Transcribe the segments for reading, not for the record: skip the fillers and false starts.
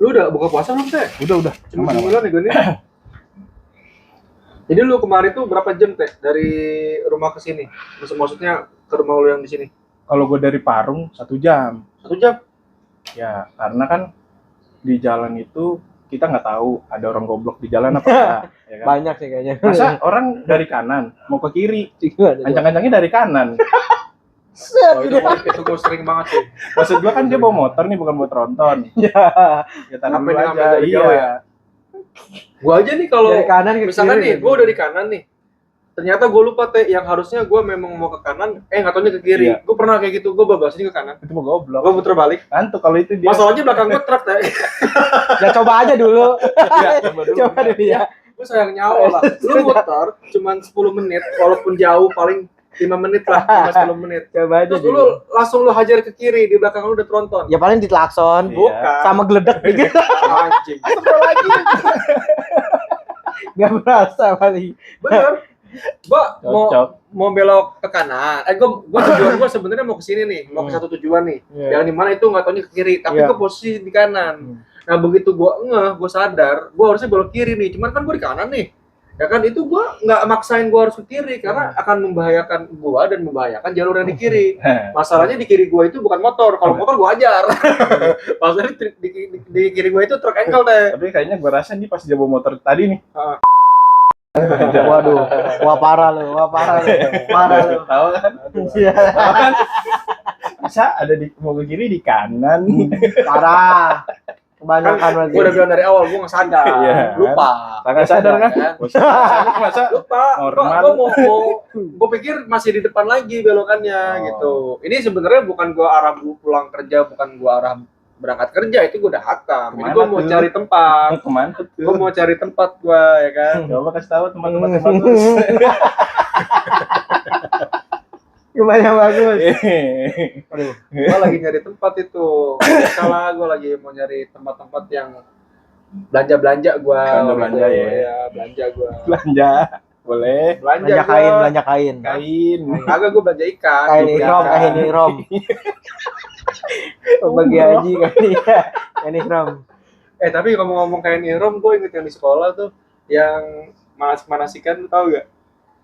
Lu udah buka puasa belum, Teh? Udah. Cuma bulan ya gue nih. Jadi lu kemarin tuh berapa jam, Teh, dari rumah ke sini? Maksudnya ke rumah lu yang di sini? Kalau gue dari Parung 1 jam. 1 jam? Ya, karena kan di jalan itu kita nggak tahu ada orang goblok di jalan apa enggak, ya kan? Banyak sih kayaknya. Masa orang dari kanan mau ke kiri, ancang-ancangnya dari kanan. Oh, itu gue sering banget sih. Maksud gue kan dia bawa motor nih, bukan buat tronton. Ya. Ya tahan dulu Ngapain aja, dari jauh ya? Gua aja nih kalau Dari kanan ke misalkan kiri. nih, gua udah di kanan nih. Ternyata gue lupa, Teh, yang harusnya gue memang mau ke kanan, nggak taunya ke kiri. Iya. Gue pernah kayak gitu, gue bablasin ke kanan. Itu mau goblok. Gue puter balik. Kan tuh kalau itu dia. Masalahnya belakang gue truk, Teh. Ya coba aja dulu. Ya, coba dulu. Coba dulu ya. Gue sayang nyawa lah. Lu muter cuman 10 menit, walaupun jauh paling 5 menit lah, 10 menit. Coba aja Terus dulu langsung lu hajar ke kiri, di belakang lu udah tronton. Ya paling ditlakson, Iya. sama geledek dikit. Anjing. Gak berasa paling. Bener. Gua Cocok. mau belok ke kanan. Gua tujuan gua sebenarnya mau ke sini nih, mau ke satu tujuan nih. Iya. Yang di mana itu nggak taunya ke kiri, tapi Iya. gua posisi di kanan. Nah, begitu gua sadar, gua harusnya belok kiri nih. Cuman kan gua di kanan nih. Ya kan itu gua nggak maksain gua harus ke kiri karena akan membahayakan gua dan membahayakan jalur yang di kiri. Masalahnya di kiri gua itu bukan motor. Kalau motor gua ajar. Masalahnya di kiri gua itu truk engkel, Teh. Tapi kayaknya gue rasa nih pas dia bawa motor tadi nih. Waduh, wah parah lu. Parah lu. Tahu kan? Iya. Tahu kan? Masa ada di mau ke kiri di kanan. Parah. Kebanyakan Kan gua udah bilang dari awal gua nggak sadar. Iya. Lupa. Kagak sadar kan? Masa Lupa. Normal. Gua pikir masih di depan lagi belokannya gitu. Ini sebenarnya bukan gua arah pulang kerja, bukan gua arah berangkat kerja, itu gua udah hakam. Ini Kemana gua mau tuh? cari tempat. Kemana tuh? Gua mau cari tempat gua, ya kan. Coba kasih tahu teman-teman yang bagus. Gimana bagus? Aduh, gua lagi nyari tempat itu. Salah, gua lagi mau nyari tempat-tempat yang belanja gua. Belanja ya. Iya, belanja gua. Belanja. Boleh. Belanja gua. Belanja kain. Kain. Kagak, gua belanja ikan. Kain Ikan. ihrom. Bagi haji kain ihrom. Tapi ngomong-ngomong kain ihram, gue inget yang di sekolah tuh yang manasikan, lu tahu gak?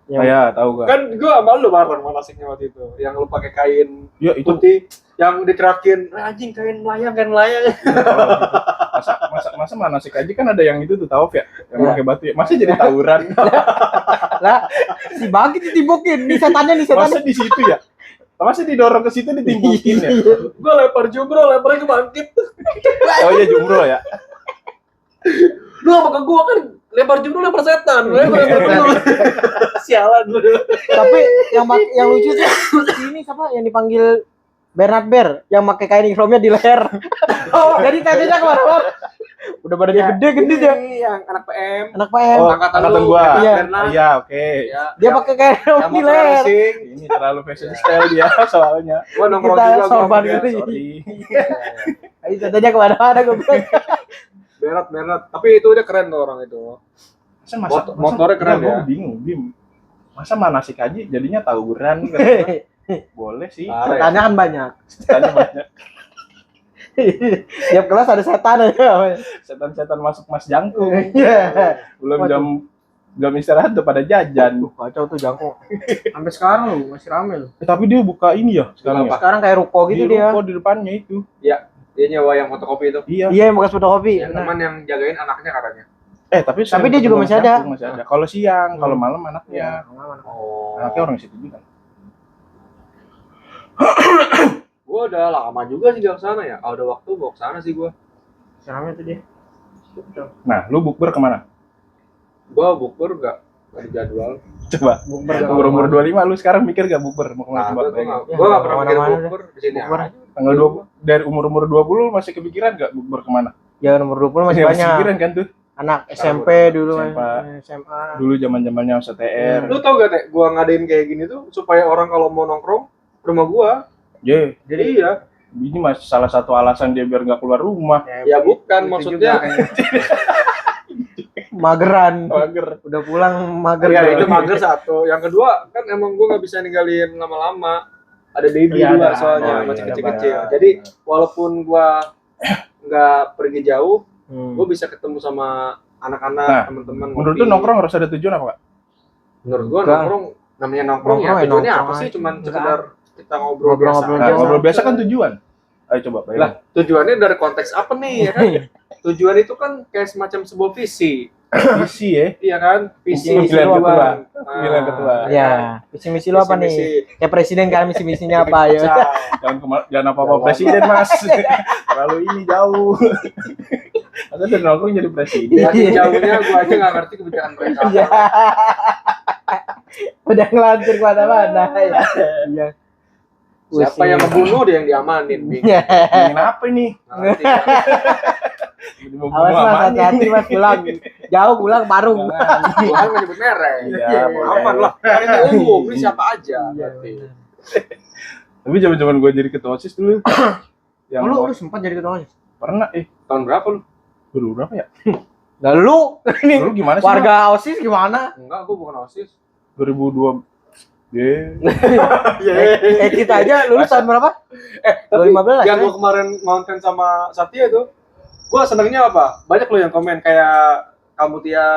Ya, tahu gak? Kan gue sama lu bareng manasiknya waktu itu, yang lu pakai kain Ya itu putih, yang diterakin, anjing kain melayang. masa manasik aja kan ada yang itu tuh tawaf ya, yang Ya. pakai batu ya. Masa jadi tawuran? Lah, si Bagi ditimbukin, nih setannya. Masa di situ ya? Masa didorong ke situ ditimbukin ya? Gue lempar jumroh, lemparnya ke bangkit. Oh iya jumroh ya. Lu apa ke gue kan lempar jumroh, lempar setan. Sialan lu. Tapi yang lucu tuh ini siapa yang dipanggil Bernard Bear yang pakai kain ihromnya di leher. Jadi tadinya kemana-mana. Udah badannya gede dia. Yang anak PM. Anak PM. Oh, Angkatan angkatan lu, gua. Iya. Iya, oke. Ya, Dia pakai kain ihrom yang di motor leher. racing. Ini terlalu fashion style dia soalnya. Gua nongkrong Kita juga. sorban gua. gitu. Sorry. Ayo tadinya kemana-mana gue bilang. Berat. Tapi itu udah keren tuh orang itu. Motornya keren ya. Gue bingung. Masa manasik aja jadinya tawuran? Boleh sih. Setannya kan banyak. Setannya banyak. Tiap kelas ada setan aja. Setan-setan masuk Mas Jangkung. Iya. Belum jam istirahat udah pada jajan. Kacau tuh jangkung. Sampai sekarang lu masih rame lu. Tapi dia buka ini ya sekarang ya. Sekarang kayak ruko gitu Di dia. ruko di depannya itu. Dia nyewa yang fotokopi itu. Iya. Iya, yang bekas fotokopi. Ya, teman yang jagain anaknya katanya. Tapi dia juga masih ada. Masih ada. Kalau siang, kalau malam anaknya. Oh. Anaknya orang situ juga. Gua udah lama juga sih gak kesana ya. Kalau ada waktu gua kesana sih gua. Rame tuh dia. Nah, lu bukber kemana? Gua bukber gak ada jadwal. Coba. Umur 25 lu sekarang mikir gak bukber mau kemana? Gua gak pernah mikir Kemana-mana bukber di sini. Bukber. Tanggal 20 dari umur 20 masih kepikiran gak bukber kemana? Ya nomor 20 masih Masih banyak. kepikiran kan tuh? Anak SMP dulu, SMA. Dulu zaman-zamannya CTR. Lu tau gak, Teh? Gua ngadain kayak gini tuh supaya orang kalau mau nongkrong ke rumah gua. Jadi Iya. ini masih salah satu alasan dia biar nggak keluar rumah. Ya bukan maksudnya. Mageran. Mager. Udah pulang mager. Ya itu mager satu. Yang kedua kan emang gua nggak bisa ninggalin lama-lama. Ada baby Iya, juga ada. soalnya Oh, masih iya, kecil-kecil. ada. Jadi walaupun gua nggak pergi jauh, Gue bisa ketemu sama anak-anak, Nah, teman-teman. Menurut ngopi. lu nongkrong harus ada tujuan apa, Kak? Menurut gue Enggak. nongkrong, namanya nongkrong ya, Nongkrong ya tujuannya apa nongkrong sih? aja. Cuman Enggak. sekedar kita ngobrol biasa. Ngobrol-ngobrol aja. biasa. Ngobrol biasa kan tujuan. Ayo coba Lah, bayangin. tujuannya dari konteks apa nih ya kan? Tujuan itu kan kayak semacam sebuah visi. Visi ya. Iya kan? Visi Pemilihan tujuan. ketua. Nah, Pemilihan ketua. Ya, misi-misi lu apa Visi-misi. nih? Kayak presiden kan misi-misinya apa ya? Jangan apa-apa presiden, Mas. Terlalu ini jauh. Atau dari nongkrong jadi presiden. Saking jauhnya gue aja nggak ngerti kebijakan mereka. Iya. Udah ngelantur kemana-mana ya. Iya. Siapa yang ngebunuh dia yang diamanin. Bing. Ingin apa ini? Nggak ngerti kan? Awas mas, hati-hati mas pulang. Jauh pulang Parung. Gue kan nggak nyebut merek. Iya, boleh. Aman lah. Kan itu umum. Ini siapa aja. Berarti. Tapi zaman-zaman gue jadi ketua OSIS dulu. Yang Lu sempat jadi ketua OSIS? pernah Tahun berapa lu? dulu berapa ya? Lalu ini Dulu gimana sih? warga OSIS gimana? Enggak, gue bukan OSIS. 2002. Ye. Kita aja lulus tahun berapa? Tapi 2015 yang ya? gue kemarin ngonten sama Satya itu, gue senengnya apa? Banyak loh yang komen kayak kamu Tia,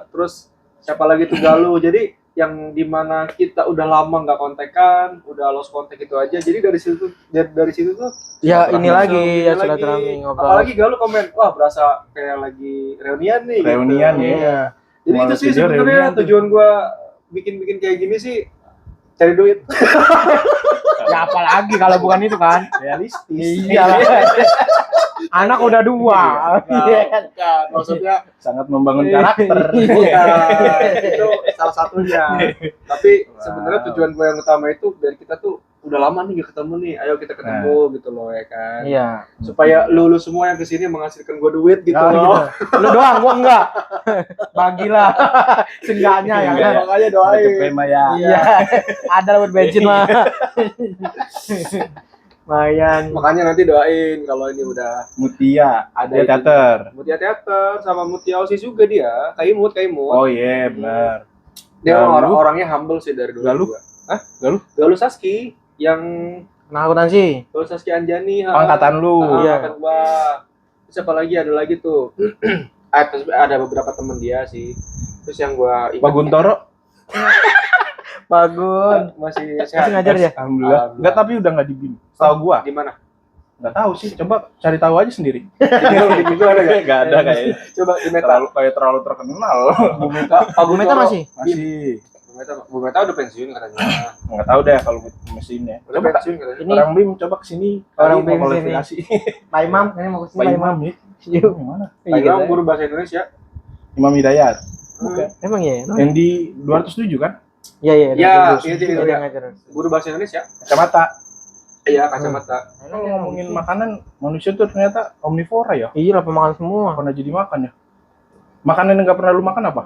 terus siapa lagi tuh Galuh. Jadi yang dimana kita udah lama nggak kontekan, udah lost kontak itu aja. Jadi dari situ tuh Ya ini lagi ini ya lagi. sudah terami ngobrol. Apalagi Galuh komen, wah berasa kayak lagi reunian nih. Reunian gitu. ya. Iya. Jadi itu Malah sih video sebenarnya reunian tuh. tujuan gue bikin kayak gini sih cari duit. Ya apalagi kalau bukan itu kan? Realistis. Iya lah. Anak udah 2. Bukan, maksudnya Sangat membangun karakter. bukan. Itu salah satunya. Tapi sebenarnya tujuan gue yang utama itu dari kita tuh udah lama nih gak ketemu nih, ayo kita ketemu gitu loh ya kan. Iya. Supaya lu semua yang kesini menghasilkan gue duit gitu Oh, loh. gitu. Lu doang, gua enggak. Bagilah. Seenggaknya ya kan. Makanya Cepet doain. mah ya. Iya. Ada buat bensin mah. Lumayan. Makanya nanti doain kalau ini udah Mutia, ada dia itu. teater. Mutia Teater sama Mutia Osis juga dia. Kaimut. Oh iya, benar. Dia Galuh. orangnya humble sih dari dulu. Galuh? juga. Hah? Galuh? Galuh Saski yang Nah, akuntansi. Galuh Saski Anjani. Oh, angkatan lu. Iya. Angkatan gua. Terus apa lagi? Ada lagi tuh. Terus ada beberapa temen dia sih. Terus yang gua ingat Pak Guntoro. Bagus. masih Masih sehat. ngajar ya? Alhamdulillah. Enggak, tapi udah enggak di BIM. Tahu gua. Di mana? Enggak tahu sih, coba cari tahu aja sendiri. Di Bigo ada nggak? Enggak ada kayaknya. Coba di Meta. Terlalu terkenal. Bu Meta. Pak Bu Meta masih? Masih. Bu Meta udah pensiun katanya. Enggak tahu deh kalau mesinnya. Udah Coba pensiun katanya. Ini orang BIM coba kesini. Orang Kali BIM mau sini. kualifikasi. Pak Imam, ini mau kesini Pak Pak Imam Imam. nih. Yuk. Gimana? Pak Imam guru bahasa Indonesia. Imam Hidayat. Bukan. Emang ya? Yang di 207 kan? Iya, iya. Iya, bagus. iya, iya, Dia iya. ngajar. Guru bahasa Indonesia. Kacamata. Iya, kacamata. Kalau ngomongin makanan, manusia tuh ternyata omnivora ya. Iya lah, pemakan semua. Pernah jadi makan ya. Makanan yang nggak pernah lu makan apa?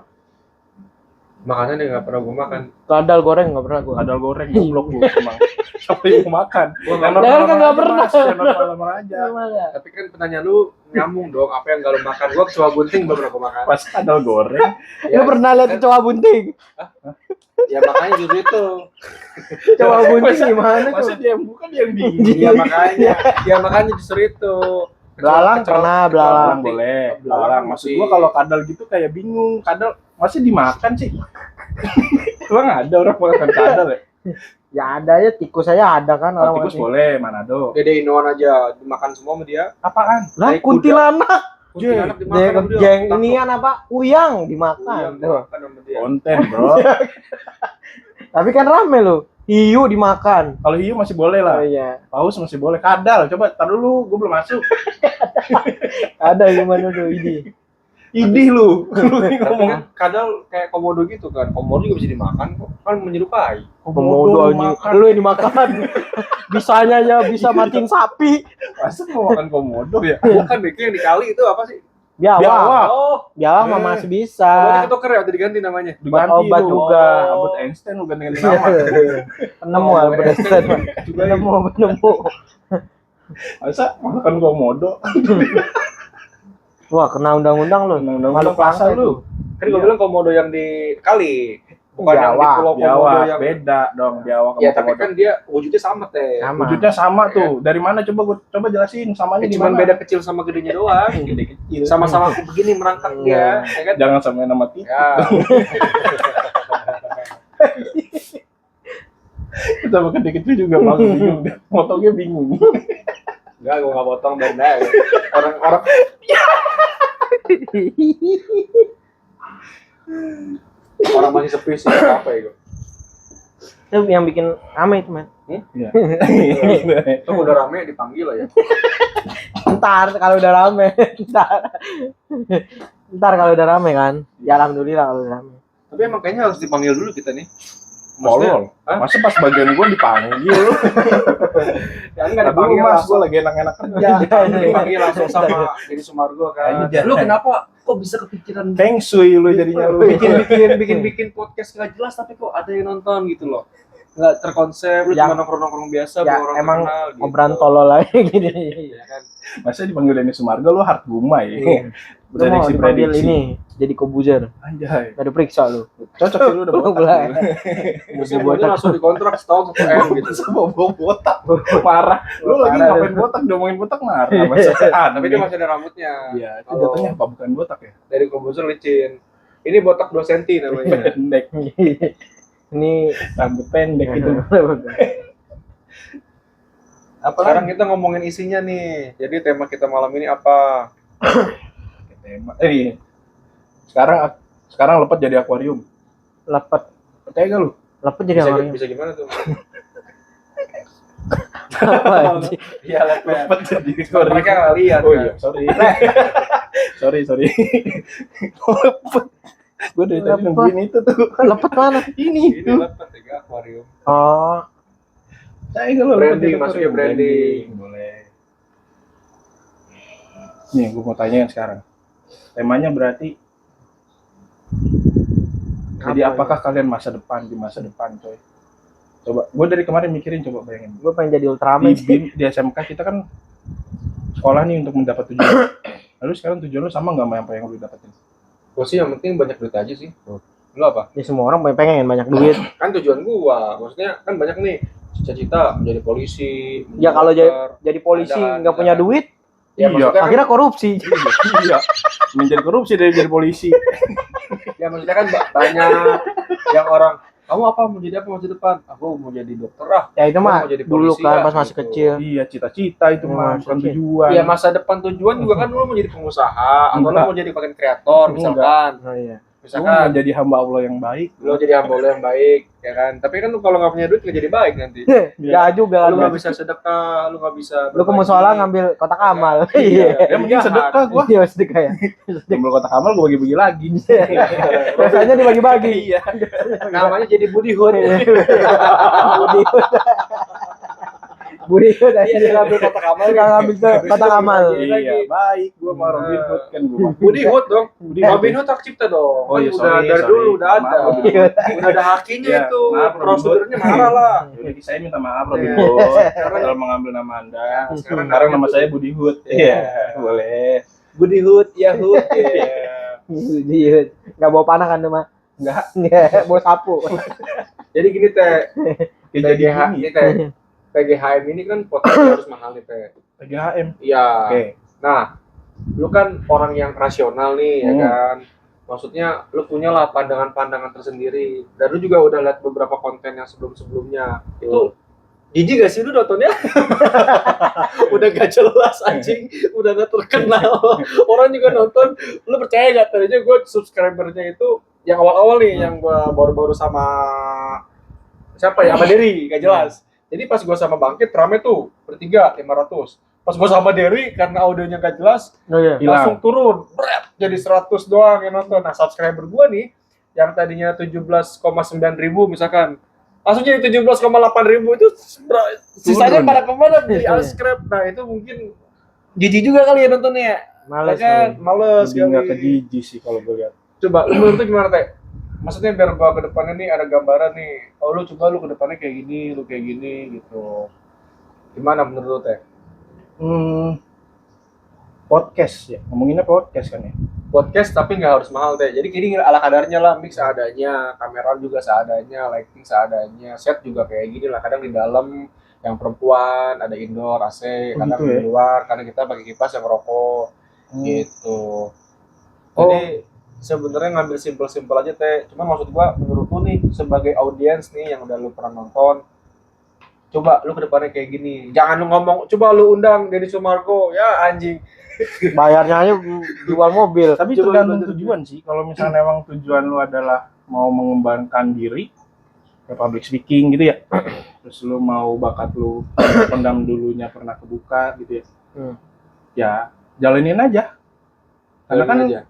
Makanya dia nggak pernah gue makan. Kadal goreng nggak pernah gua. Kadal goreng, goblok lu emang. Siapa yang mau makan? Yang Jangan normal-normal kan nggak aja, pernah. Mas. Yang normal-normal aja. Tapi kan pertanyaan lu nyambung dong. Apa yang gak lu makan? Gua kecoa bunting belum pernah gue makan. Pas kadal goreng, Lu pernah lihat kecoa bunting? Ya makanya justru itu. Kecoa bunting Masa- gimana masa tuh? dia yang bukan dia yang bingung. Iya makanya. Ya makanya justru itu. Belalang pernah, belalang. Belalang boleh, Belalang belalang. Maksud sih. gua kalau kadal gitu kayak bingung. Kadal masih dimakan sih. Emang ada orang makan kadal ya? Ya ada ya, tikus saya ada kan orang Tikus makan. boleh, Manado. Dede Inoan aja dimakan semua sama dia. Apaan? Lah Tai kuda. kuntilanak. Kuntilanak dimakan Jeng, sama dia. jeng Takut. inian apa? Uyang Iya, dimakan. Tuh. dimakan sama dia. Konten, bro. Tapi kan rame loh. Hiu dimakan. Kalau hiu masih boleh Oh lah. iya. Paus masih boleh. Kadal, coba tar dulu, gua belum masuk. Ada gimana tuh ini? Idih lu. Lu ini Tapi ngomong kan kadal kayak komodo gitu kan. Komodo juga bisa dimakan kok. Kan menyerupai. Komodo anjing. makan. Lu yang dimakan. Bisanya ya bisa matiin sapi. Masa mau makan komodo ya? Bukan Beki yang dikali itu apa sih? Biawak. Biawak. Oh, Biawak mah Eh. masih bisa. komodo ketuker ya udah diganti namanya. Diganti obat lu. juga. Albert Einstein lu ganti-ganti nama. Penemu Oh, Albert Einstein. Juga Penemu. Masa makan komodo? Wah, kena undang-undang lu. Undang-undang Makhluk pasal langka lu. kan gue bilang komodo yang di kali. Bukan yang di Biawak. Pulau Komodo Biawak yang beda dong, biawak sama ya tapi komodo. kan dia wujudnya sama teh. Sama. Wujudnya sama tuh. Dari mana coba jelasin samanya di Cuman mana? beda kecil sama gedenya doang. Gede kecil. Sama-sama begini merangkak dia, ya kan? Jangan samain nama tikus. Ya. Sama gede kecil juga malu bingung. Motongnya bingung. Enggak, gua enggak potong benda. Orang-orang orang masih sepi sih apa ya, gua. Itu yang bikin rame itu, Man. Iya. Itu udah rame dipanggil lah ya. Ntar kalau udah rame, ntar kalau udah rame kan. Ya alhamdulillah kalau udah rame. Tapi emang kayaknya harus dipanggil dulu kita nih. Molol. Hah? Masa pas bagian gua dipanggil? Ya enggak Tapi dipanggil mas, langsung. gua lagi enak-enak kerja. Dipanggil langsung sama Deddy Sumargo kan. Ayo, Lu kenapa kok bisa kepikiran Feng shui lu jadinya lu. bikin podcast nggak jelas tapi kok ada yang nonton gitu loh, nggak terkonsep, lu Ya. cuma nongkrong biasa Ya, buat orang emang terkenal gitu. Obrolan tolol aja gini. Ya kan? Masa dipanggil Denny Sumargo lu hard gumai. Iya. Lu mau Prediksi dipanggil prediksi. ini jadi kobuzer. Anjay. Gak diperiksa lu. Cocok sih lu udah botak. Boleh. Mesti buatnya langsung dikontrak setahun 1 M gitu. Sama bawa botak. Marah. Lu lagi Parah. ngapain botak, ngomongin botak marah. Masa Tapi dia masih ada rambutnya. Iya, itu Kalau jatuhnya apa bukan botak ya? dari komposer licin. Ini botak 2 cm namanya. Pendek. Ini Rambut pendek itu. Apa Sekarang kita ngomongin isinya nih. Jadi tema kita malam ini apa? tema? Iya. Sekarang lepet jadi akuarium. lepet. Percaya gak lu? Lepet jadi Bisa, akuarium. bisa gimana tuh? Apa anjing? Iya, lepet. Lepet jadi akuarium. Mereka nggak lihat. Oh kan? iya, sorry. sorry. Lepet. Gue dari tadi Lepet. nungguin itu tuh. Lepet mana? Ini Ini tuh. lepet ya, akuarium. Oh, Saya kalau Branding, lepet masuknya jadi branding. Boleh. Nih, gue mau tanyain sekarang. Temanya berarti jadi Apa apakah kalian di masa depan, coy? Coba, gue dari kemarin mikirin, coba bayangin. gue pengen jadi Ultraman Di sih. BIM, di SMK kita kan sekolah nih untuk mendapat tujuan. Lalu sekarang tujuan lu sama nggak sama apa yang lu dapetin? Gua sih yang penting banyak duit aja sih. Lu apa? Ya semua orang pengen banyak duit. Kan tujuan gua, maksudnya kan banyak nih cita-cita menjadi polisi. Ya kalau dokter. jadi polisi Ada, nggak punya ada. duit, Ya, maksudnya kan, akhirnya korupsi. Iya. Menjadi korupsi dari jadi polisi. ya maksudnya kan banyak yang orang, kamu apa mau jadi apa masa depan? Aku mau jadi dokter ah. Ya itu mah Mau jadi dulu polisi kan lah, pas masih gitu. kecil. Iya, cita-cita itu mah, bukan Maksudnya. tujuan. Iya masa depan tujuan juga kan lu mau jadi pengusaha atau lu Enggak. mau jadi konten kreator misalkan. Oh iya. Lu Misalkan menjadi hamba Allah yang baik. lu jadi hamba Allah yang baik, ya kan? Tapi kan lu kalau nggak punya duit nggak jadi baik nanti. Ya juga Lu kan. nggak bisa sedekah, lu nggak bisa. Lu ke musola ngambil kotak amal. Iya. Ya mending sedekah gua. Iya sedekah ya. Jumlah kotak amal gua bagi-bagi lagi. Biasanya dibagi-bagi. Iya. Namanya jadi Budi Hood. Budi Budi Iya dia ngambil kotak amal. Suka ngambil kotak amal. Iya, baik. Gua mau Robin Hood kan gua. Budi Hood dong. Budi Hood. Robin Hood hak cipta dong. Oh Kan iya, udah sorry, dari sorry. dulu udah ada. Maaf, Robin Hood. Udah ada hakinya Iya, itu. maaf, Robin Prosedurnya marah lah. Jadi saya minta maaf Robin Iya. Hood kalau mengambil nama Anda. Sekarang nama saya Budi Hood. Iya, boleh. Budi Hood, ya Hood. Iya. Budi nggak bawa panah kan tuh mah. Enggak, Bawa sapu. Jadi gini teh, kayak jadi PGH gini. ini teh. PGHM ini kan potensi harus mahal nih teh. PGHM. Iya. Oke. Nah, lu kan orang yang rasional nih, ya kan? Maksudnya lu punya lah pandangan-pandangan tersendiri. Dan lu juga udah lihat beberapa konten yang sebelum-sebelumnya. Itu jijik gak sih lu nontonnya? Udah gak jelas anjing, udah gak terkenal. Orang juga nonton, lu percaya gak? Tadinya gue subscribernya itu yang awal-awal nih, yang gue baru-baru sama siapa ya? Sama Derry, gak jelas. Jadi pas gue sama Bangkit rame tuh, bertiga 500. Pas gue sama Derry karena audionya gak jelas, Oh iya. Hilang. langsung turun, bret, jadi 100 doang yang nonton. Nah subscriber gue nih, yang tadinya 17,9 ribu misalkan, langsung jadi 17,8 ribu itu sisanya Turun. pada kemana jadi unsubscribe. Nah itu mungkin jijik juga kali ya nontonnya. Males. kan males Lebih nggak ke kali. jijik sih kalau gue lihat. Coba lu menurut lu gimana teh? Maksudnya biar gua ke depannya nih ada gambaran nih. Oh lu coba lu ke depannya kayak gini, lu kayak gini gitu. Gimana menurut lu teh? Podcast ya, ngomonginnya podcast kan ya. podcast tapi nggak harus mahal deh. Jadi gini ala kadarnya lah, mix seadanya, kamera juga seadanya, lighting seadanya, set juga kayak gini lah. Kadang di dalam yang perempuan ada indoor AC, Oh, kadang gitu ya? di luar karena kita pakai kipas yang rokok gitu. Oh. Jadi sebenarnya ngambil simpel-simpel aja teh. Cuma maksud gua menurut lu nih sebagai audiens nih yang udah lu pernah nonton, coba lu ke depannya kayak gini. Jangan lu ngomong, coba lu undang Deddy Sumargo, ya anjing. Bayarnya aja jual mobil. Tapi Coba tergantung bener. tujuan sih. Kalau misalnya emang tujuan lu adalah mau mengembangkan diri, kayak public speaking gitu ya. Terus lu mau bakat lu pendam dulunya pernah kebuka gitu ya. Ya, jalanin aja. Karena kan Jalanin aja.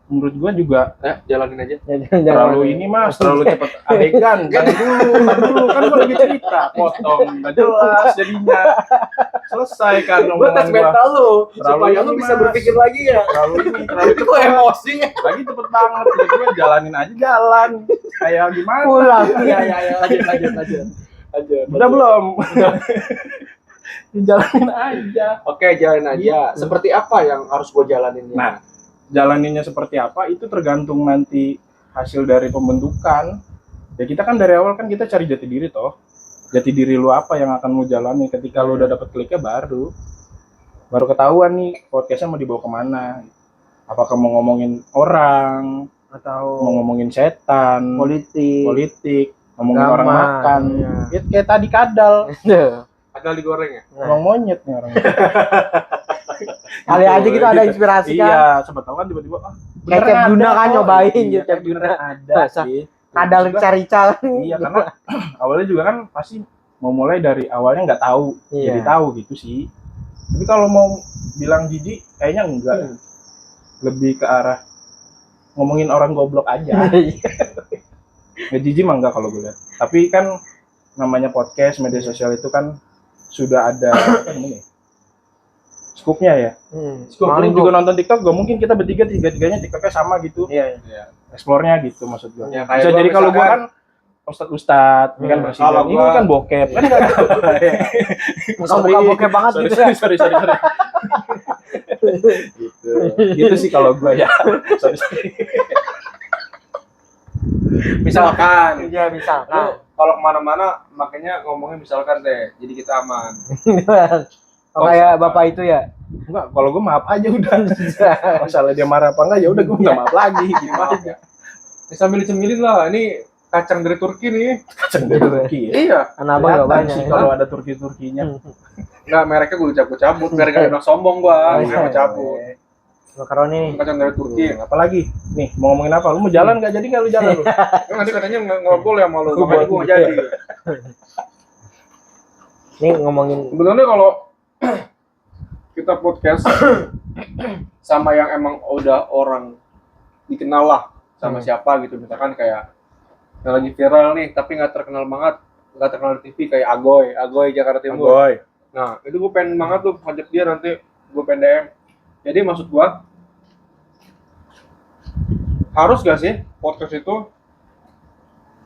menurut gua juga Jalanin aja. terlalu ini mas, terlalu cepet adegan. Jangan dulu, kan gua lagi cerita, potong, nggak jelas jadinya. Selesai kan Gua tes omongan gua. mental lu Terlalu supaya lu ini, bisa Mas. berpikir lagi ya. Terlalu Itu kok emosi ya. lagi cepet banget, tiba-tiba jalanin aja jalan. Kayak gimana? Pulang. Iya, lanjut. Udah belum? Dijalanin aja. Oke, jalanin aja. Gitu. Seperti apa yang harus gua jalaninnya? Nah, jalaninnya seperti apa itu tergantung nanti hasil dari pembentukan. Ya kita kan dari awal kan kita cari jati diri toh. Jati diri lu apa yang akan lu jalani. Ketika lu udah dapet kliknya baru ketahuan nih podcastnya mau dibawa kemana. Apakah mau ngomongin orang, Atau mau ngomongin setan, politik, ngomongin Agama, orang makan. iya. Ya, kayak tadi kadal, Ada digoreng ya? emang monyet nih orang. Kali aja gitu ada inspirasi kan. Iya, siapa tahu kan tiba-tiba Kayak Cep Juna kan nyobain iya, gitu, Cep kan Juna. beneran ada Masa? sih. Kadal Juga- rica-rica. Iya, karena awalnya juga kan pasti mau mulai dari awalnya nggak tahu, Iya. jadi tahu gitu sih. Tapi kalau mau bilang jijik, kayaknya enggak. Lebih ke arah ngomongin orang goblok aja. Nggak jijik mah enggak kalau gue lihat. Tapi kan namanya podcast, media sosial itu kan sudah ada apa namanya? Skupnya ya. Kemarin juga nonton TikTok, gak mungkin kita bertiga tiga-tiganya TikToknya sama gitu. Iya. Explore-nya gitu maksud gue. Ya, kayak Bisa gua jadi kalau gue misalkan- kan Ustadz, ini kan presiden. Kalau Ini gua- kan bokep, kan nggak tahu. Muka-muka bokep banget sorry, gitu ya. sorry. Gitu sih kalau gue ya. Sorry. Misalkan, Iya bisa. lu kalau kemana-mana makanya ngomongnya misalkan deh, jadi kita aman. Oh, kayak bapak itu ya. Enggak, kalau gue maaf aja udah. Masalah dia marah apa enggak ya udah gue minta maaf lagi gitu aja. Ya, sambil cemilin lah, ini kacang dari Turki nih. Kacang dari Turki ya. Iya, Anak abang gak Kelihatan banyak. sih ya. kalau ada Turki-Turkinya. nggak mereknya gue cabut-cabut biar gak ada sombong gua, Oh, makanya iya. gua cabut. Makaroni. Kacang dari Turki. Apalagi nih mau ngomongin apa? Lu mau jalan nggak? Jadi nggak lu jalan lu? Kan nanti katanya ngobrol ya sama lu, makanya gua nggak jadi. Ini ngomongin Sebenarnya kalau kita podcast sama yang emang udah orang dikenal lah sama siapa gitu, misalkan kayak yang lagi viral nih tapi nggak terkenal banget, nggak terkenal di TV kayak Agoy Jakarta Timur. Boy. Nah itu gue pengen banget tuh ngajak dia, nanti gue pengen DM. Jadi maksud gue harus gak sih podcast itu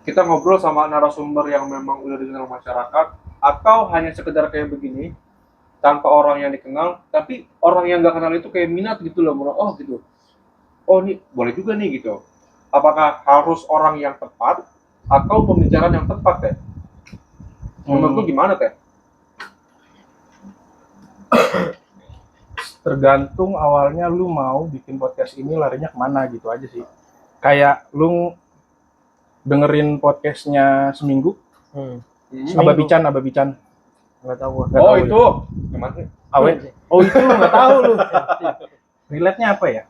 kita ngobrol sama narasumber yang memang udah dikenal masyarakat, atau hanya sekedar kayak begini tanpa orang yang dikenal, tapi orang yang nggak kenal itu kayak minat gitu loh, bro. Oh gitu, oh ini boleh juga nih gitu. Apakah harus orang yang tepat atau pembicaraan yang tepat teh? Menurut lu gimana teh? Tergantung awalnya lu mau bikin podcast ini larinya kemana gitu aja sih. Kayak lu dengerin podcastnya seminggu, Aba Bican. nggak tahu gua. Nggak Oh tahu itu gimana? Awe. Oh itu lu nggak tahu lu. Relate-nya apa ya?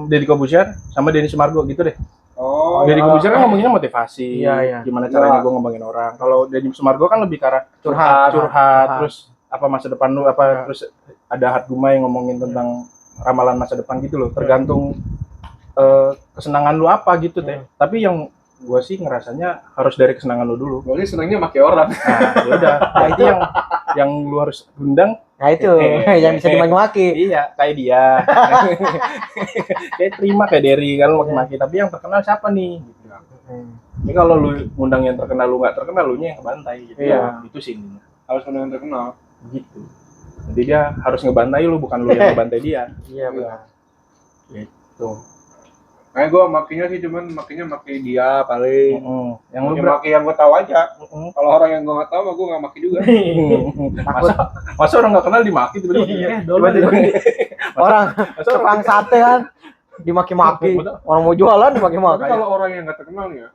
Deddy Corbuzier sama Denny Sumargo gitu deh. Oh, Deddy Corbuzier kan ngomonginnya motivasi, Iya, iya. gimana caranya Iya. gue ngomongin orang. Kalau Denny Sumargo kan lebih ke arah Curhat. terus apa masa depan lu apa, terus ada Hat Gumai yang ngomongin tentang ramalan masa depan gitu loh. Tergantung kesenangan lu apa gitu deh. Tapi yang gue sih ngerasanya harus dari kesenangan lu dulu. gue sih senangnya pakai orang. Nah, ya udah. Nah, itu yang lu harus undang. Nah itu yang bisa dimaki-maki. Iya, kayak dia. Kayak terima kayak Derry kan lu maki, tapi yang terkenal siapa nih? Gitu. Ini kalau lu undang yang terkenal, lu nggak terkenal, lu nya yang kebantai gitu. Iya. Itu sih intinya. Harus yang terkenal. Gitu. Jadi dia harus ngebantai lu, bukan lu yang ngebantai dia. Iya benar. Tuh. Kayak gue makinya sih cuman maki dia paling. Yang lu Maki yang gue tahu aja. Kalau orang yang gue nggak tahu, gue nggak maki juga. masa orang nggak kenal dimaki tiba-tiba. Tiba-tiba orang tukang sate kan dimaki-maki. Orang mau jualan Tapi dimaki-maki. kalau orang yang nggak terkenal nih ya,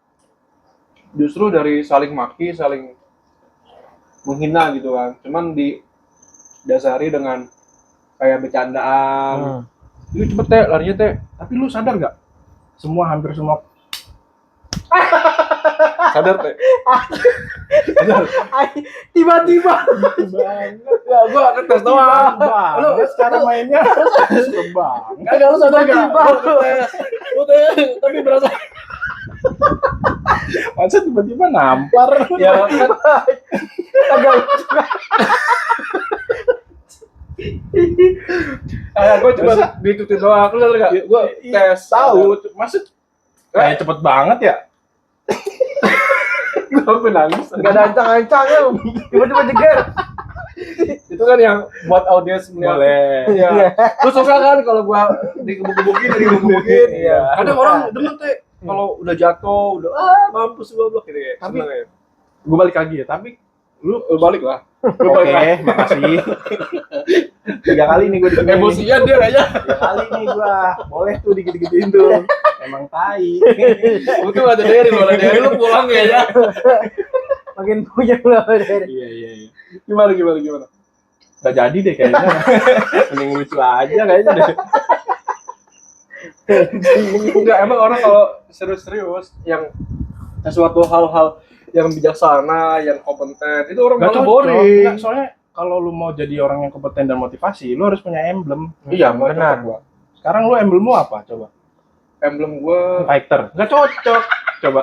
justru dari saling maki, saling menghina gitu kan. Cuman didasari dengan kayak bercandaan. Yuk cepet teh, larinya teh. Tapi lu sadar gak? Hampir semua Sadar teh. Tiba-tiba. Ya gua ngetes doang. lu cara mainnya bang. Enggak lu sadar gak? Tiba-tiba. Gua ngetes. Lu teh, tapi berasa Masa tiba-tiba nampar? ya kan Agak gua cuma diikutin doang. Lu sadar gak? Gua tes Tahu, maksud kayak cepet banget ya. Gua sampai nangis. enggak ada ancang-ancangnya. Tiba-tiba jeger. Itu kan yang buat audiens melihat. Boleh. Iya. Lu suka kan kalau gua digebuk-gebukin. Iya. Kadang orang demen teh kalau udah jatuh, udah mampus goblok gitu ya. Tapi- Seneng ya. Gue balik lagi ya, tapi Lu balik lah. Lu oke, balik lah. makasih. 3 kali nih gue digituin. Emosian dia kayaknya. 3 kali nih gua. Boleh tuh dikit-dikitin tuh. Emang tai. Untung ada Derry, lu ada Derry lu pulang ya. Makin punya lah dari. Iya. Gimana? Gak jadi deh kayaknya. Mending lucu aja kayaknya deh. Enggak, emang orang kalau serius-serius yang sesuatu hal-hal yang bijaksana, yang kompeten, itu orang Gak malah cocok. boring. Nggak, soalnya kalau lu mau jadi orang yang kompeten dan motivasi, lu harus punya emblem. Iya, nggak Benar. cocok gua. Sekarang lu emblem lu apa? Coba. Emblem gua Fighter. Gak cocok. Coba.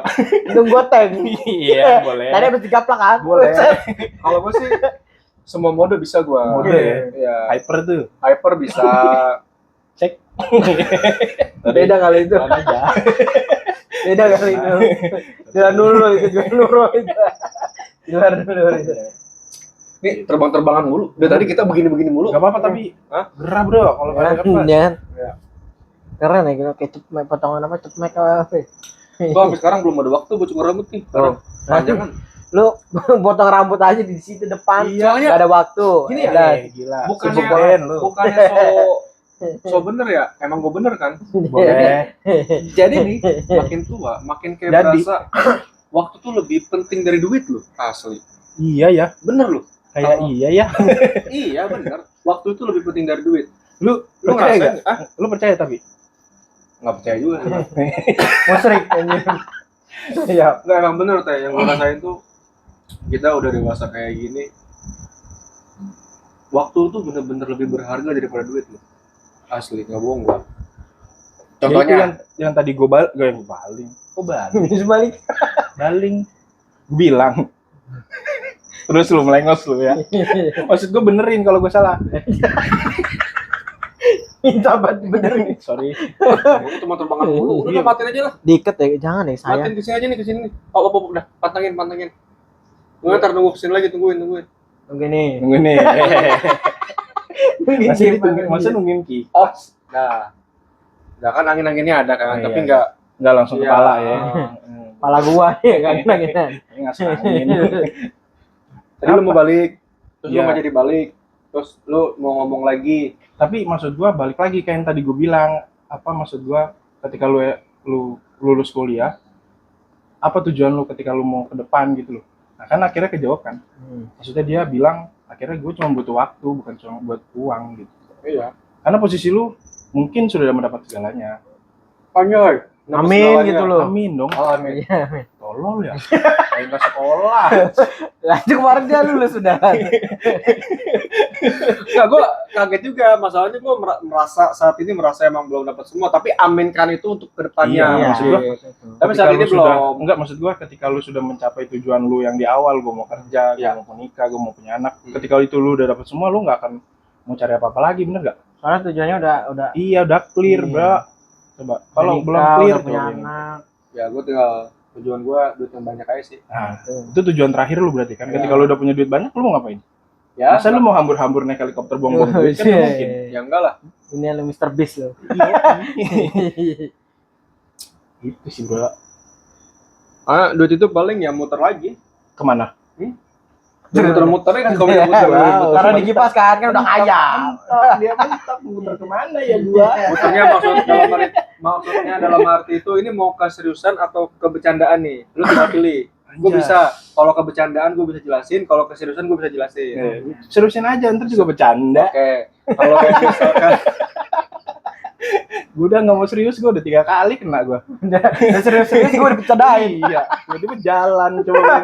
Itu gua tank. Iya, boleh. Tadi habis digaplak kan? Boleh. kalau gua sih semua mode bisa gua. Mode ya? Iya. Hyper tuh. Hyper bisa. Cek. Beda kali itu. Mana aja. Beda kali itu. Jalan dulu itu. Jalan dulu itu. Nih terbang-terbangan mulu. Dari tadi kita begini-begini mulu. Gak apa-apa tapi Hah? gerah bro kalau kalian Keren lepas. ya. Iya. Keren ya gitu kayak cepmek potongan apa cepmek apa. Gua sampai sekarang belum ada waktu buat cukur rambut nih. Oh. Panjang kan. Lu potong rambut aja di situ depan. Iya, Gak ada waktu. Gini ya, Dan Gila. Bukannya Sibuk banget lu. bukannya so bener ya. Emang gua bener kan? Boleh. Jadi nih, makin tua, makin kayak Jadi. berasa waktu tuh lebih penting dari duit loh, asli. Iya ya. Bener loh. Kayak Oh. iya ya. Iya bener. Waktu itu lebih penting dari duit. Lu Percaya ngerasain? nggak? Lu percaya tapi? Nggak percaya juga. musrik anjing. Iya. Nggak emang bener teh. Yang gue rasain tuh kita udah dewasa kayak gini. Waktu tuh bener-bener lebih berharga daripada duit loh. Asli nggak bohong gua. Contohnya Contohnya, yang tadi gue baling. Kok baling? Terus balik. Baling. Gue bilang. Terus lu melengos lu ya. Maksud gue benerin kalau gue salah. Minta bantu benerin. Sorry. gua cuma terbangan mulu. Udah matiin aja lah. Diikat ya, jangan deh saya. Matiin kesini aja nih kesini. Nih. Oh, udah pantangin. Lu ntar nunggu kesini lagi tungguin. Begini. Nunggu nih. Masih ditungguin, masa nungguin kipas? Nah, kan angin-anginnya ada kan, Oh, tapi iya. nggak Langsung Iya. kepala ya. Kepala gua ya kan nanginan. Ini ngasih angin. Tadi lu mau balik, terus lu Iya. nggak jadi balik, terus lu mau ngomong lagi. Tapi maksud gua balik lagi kayak yang tadi gue bilang, apa maksud gua ketika lu lulus kuliah, apa tujuan lu ketika lu mau ke depan gitu loh. Nah kan akhirnya kejawab kan. Maksudnya dia bilang akhirnya gue cuma butuh waktu bukan cuma buat uang gitu. Iya. Karena posisi lu mungkin sudah mendapat segalanya. Panjang. Amin gitu loh. Amin dong. Amin. Iya. Tolol ya. Kayak nggak sekolah. Lah itu kemarin dia lulus sudah. Nggak, gue kaget juga. Masalahnya gue merasa saat ini emang belum dapat semua, tapi aminkan itu untuk kedepannya. Iya, maksud gua, Tapi saat ini belum. Enggak, maksud gua ketika lu sudah mencapai tujuan lu yang di awal, gua mau kerja, Iya. gua mau nikah, gua mau punya anak. Ketika itu lu udah dapet semua, lu nggak akan mau cari apa-apa lagi, bener nggak? Soalnya tujuannya udah Iya, udah clear, Iya. bro. Coba, kalau nikah, belum clear, udah punya coba ini. anak. Ya gue tinggal tujuan gue duit yang banyak aja sih. Nah, itu tujuan terakhir lu berarti kan. Iya. Ketika lu udah punya duit banyak, lu mau ngapain? Ya, Masa lu mau hambur-hambur naik helikopter buang-buang duit kan nggak mungkin. ya enggak lah. Ini yang Mr. Beast loh. Itu sih bro. Duit itu paling ya muter lagi. Kemana? Muter-muternya kan kalau muter. Karena di kipas kan udah kaya. Dia mentok muter kemana ya gua? Muternya maksudnya dalam arti itu ini mau keseriusan atau kebercandaan nih. Lu tinggal pilih. Gue bisa, kalau kebercandaan gue bisa jelasin, kalau keseriusan gue bisa jelasin. Seriusin aja, ntar juga bercanda. Oke, kalau misalkan Gue udah nggak mau serius, gue udah 3 kali kena gue. Udah serius-serius gue dibicarain. Iya, tiba-tiba jalan coba.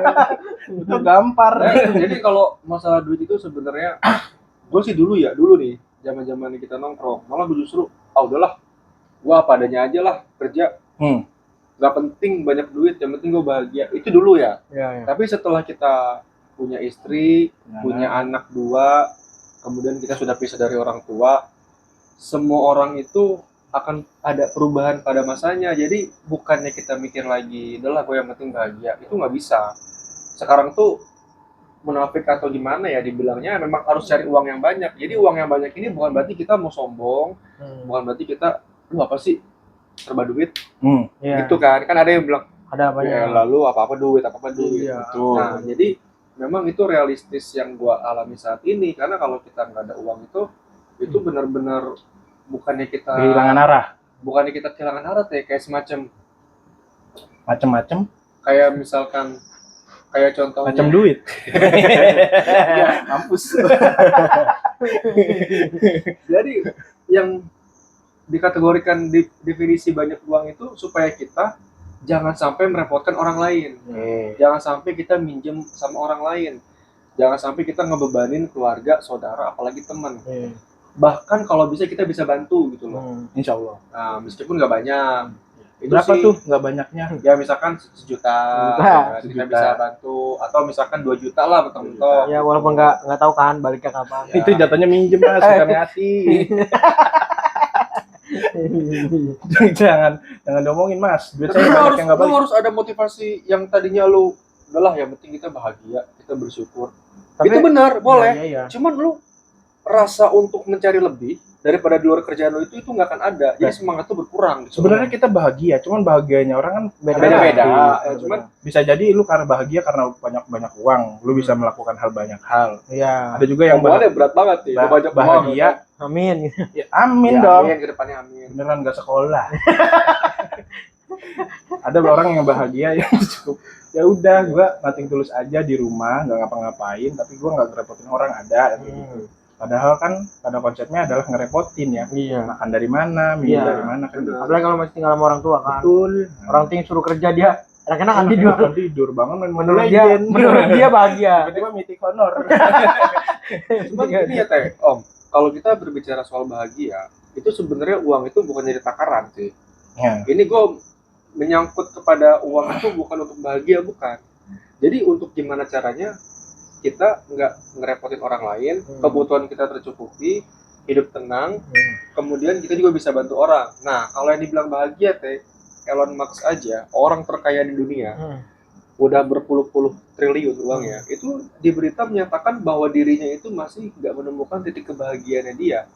Itu gampar. jadi kalau masalah duit itu sebenarnya gue sih dulu nih, zaman-zaman kita nongkrong, malah gue justru udahlah, gue apa adanya aja lah kerja. Gak penting banyak duit, yang penting gue bahagia. Itu dulu ya. Iya. Tapi setelah kita punya istri, punya anak 2, kemudian kita sudah pisah dari orang tua, semua orang itu akan ada perubahan pada masanya. Jadi bukannya kita mikir lagi, udahlah gue yang penting bahagia, itu nggak bisa. Sekarang tuh munafik atau gimana ya dibilangnya, memang harus cari uang yang banyak. Jadi uang yang banyak ini bukan berarti kita mau sombong, bukan berarti kita, lu apa sih serba duit, Iya. gitu kan ada yang bilang Ada apanya? ya lalu apa-apa duit. Iya. Betul. Nah, jadi memang itu realistis yang gua alami saat ini, karena kalau kita nggak ada uang itu benar-benar bukannya kita Kehilangan arah. kehilangan arah ya, kayak semacam Macem-macem. kayak misalkan kayak contohnya Macam duit. mampus. Jadi yang dikategorikan definisi banyak uang itu supaya kita jangan sampai merepotkan orang lain. Jangan sampai kita minjem sama orang lain. Jangan sampai kita ngebebanin keluarga, saudara, apalagi teman. Bahkan kalau bisa kita bisa bantu gitu loh. Insya Allah. Nah, meskipun nggak banyak. Itu Berapa sih, tuh nggak banyaknya? ya misalkan 1 juta, ya, kita bisa bantu, atau misalkan 2 juta lah mentok-mentok. Ya walaupun nggak tahu kan baliknya kapan. Ya. Itu jatuhnya minjem mas, bukan ngasih. jangan diomongin mas. Duit Tapi saya lu banyak harus, yang nggak lu balik. harus ada motivasi yang tadinya lu udahlah yang penting kita bahagia, kita bersyukur. Tapi- Itu benar, boleh. Iya. Cuman lu rasa untuk mencari lebih daripada di luar kerjaan lu itu nggak akan ada. Jadi semangat tuh berkurang. Gitu. Sebenarnya kita bahagia, cuman bahagianya orang kan beda-beda. Iya, Cuman bisa jadi lu karena bahagia karena banyak uang, lu bisa melakukan hal banyak hal. Iya. Ada juga yang omongannya berat banget nih. Udah banyak bahagia. Amin. Ya, amin Ya, dong. amin, ke depannya amin. Beneran nggak sekolah. Ada orang yang bahagia yang cukup ya udah gua nothing tulus aja di rumah nggak ngapa-ngapain tapi gua nggak ngerepotin orang ada gitu. Padahal kan pada konsepnya adalah ngerepotin ya. Iya. Makan dari mana, minum Iya. dari mana kan. Apalagi kalau masih tinggal sama orang tua kan. Betul. Orang tinggal suruh kerja dia enak-enak kan tidur. Tidur bangun main Mobile Menurut dia, Legends. menurut dia bahagia. Tiba-tiba Mythic Honor. Cuman gini ya Teh, Om, kalau kita berbicara soal bahagia, itu sebenarnya uang itu bukan jadi takaran sih. Ya. Ini gue menyangkut kepada uang itu bukan untuk bahagia, bukan. Jadi untuk gimana caranya kita nggak ngerepotin orang lain, kebutuhan kita tercukupi, hidup tenang, kemudian kita juga bisa bantu orang. Nah, kalau yang dibilang bahagia Teh, Elon Musk aja, orang terkaya di dunia, udah berpuluh-puluh triliun uangnya, itu di berita menyatakan bahwa dirinya itu masih nggak menemukan titik kebahagiaannya dia.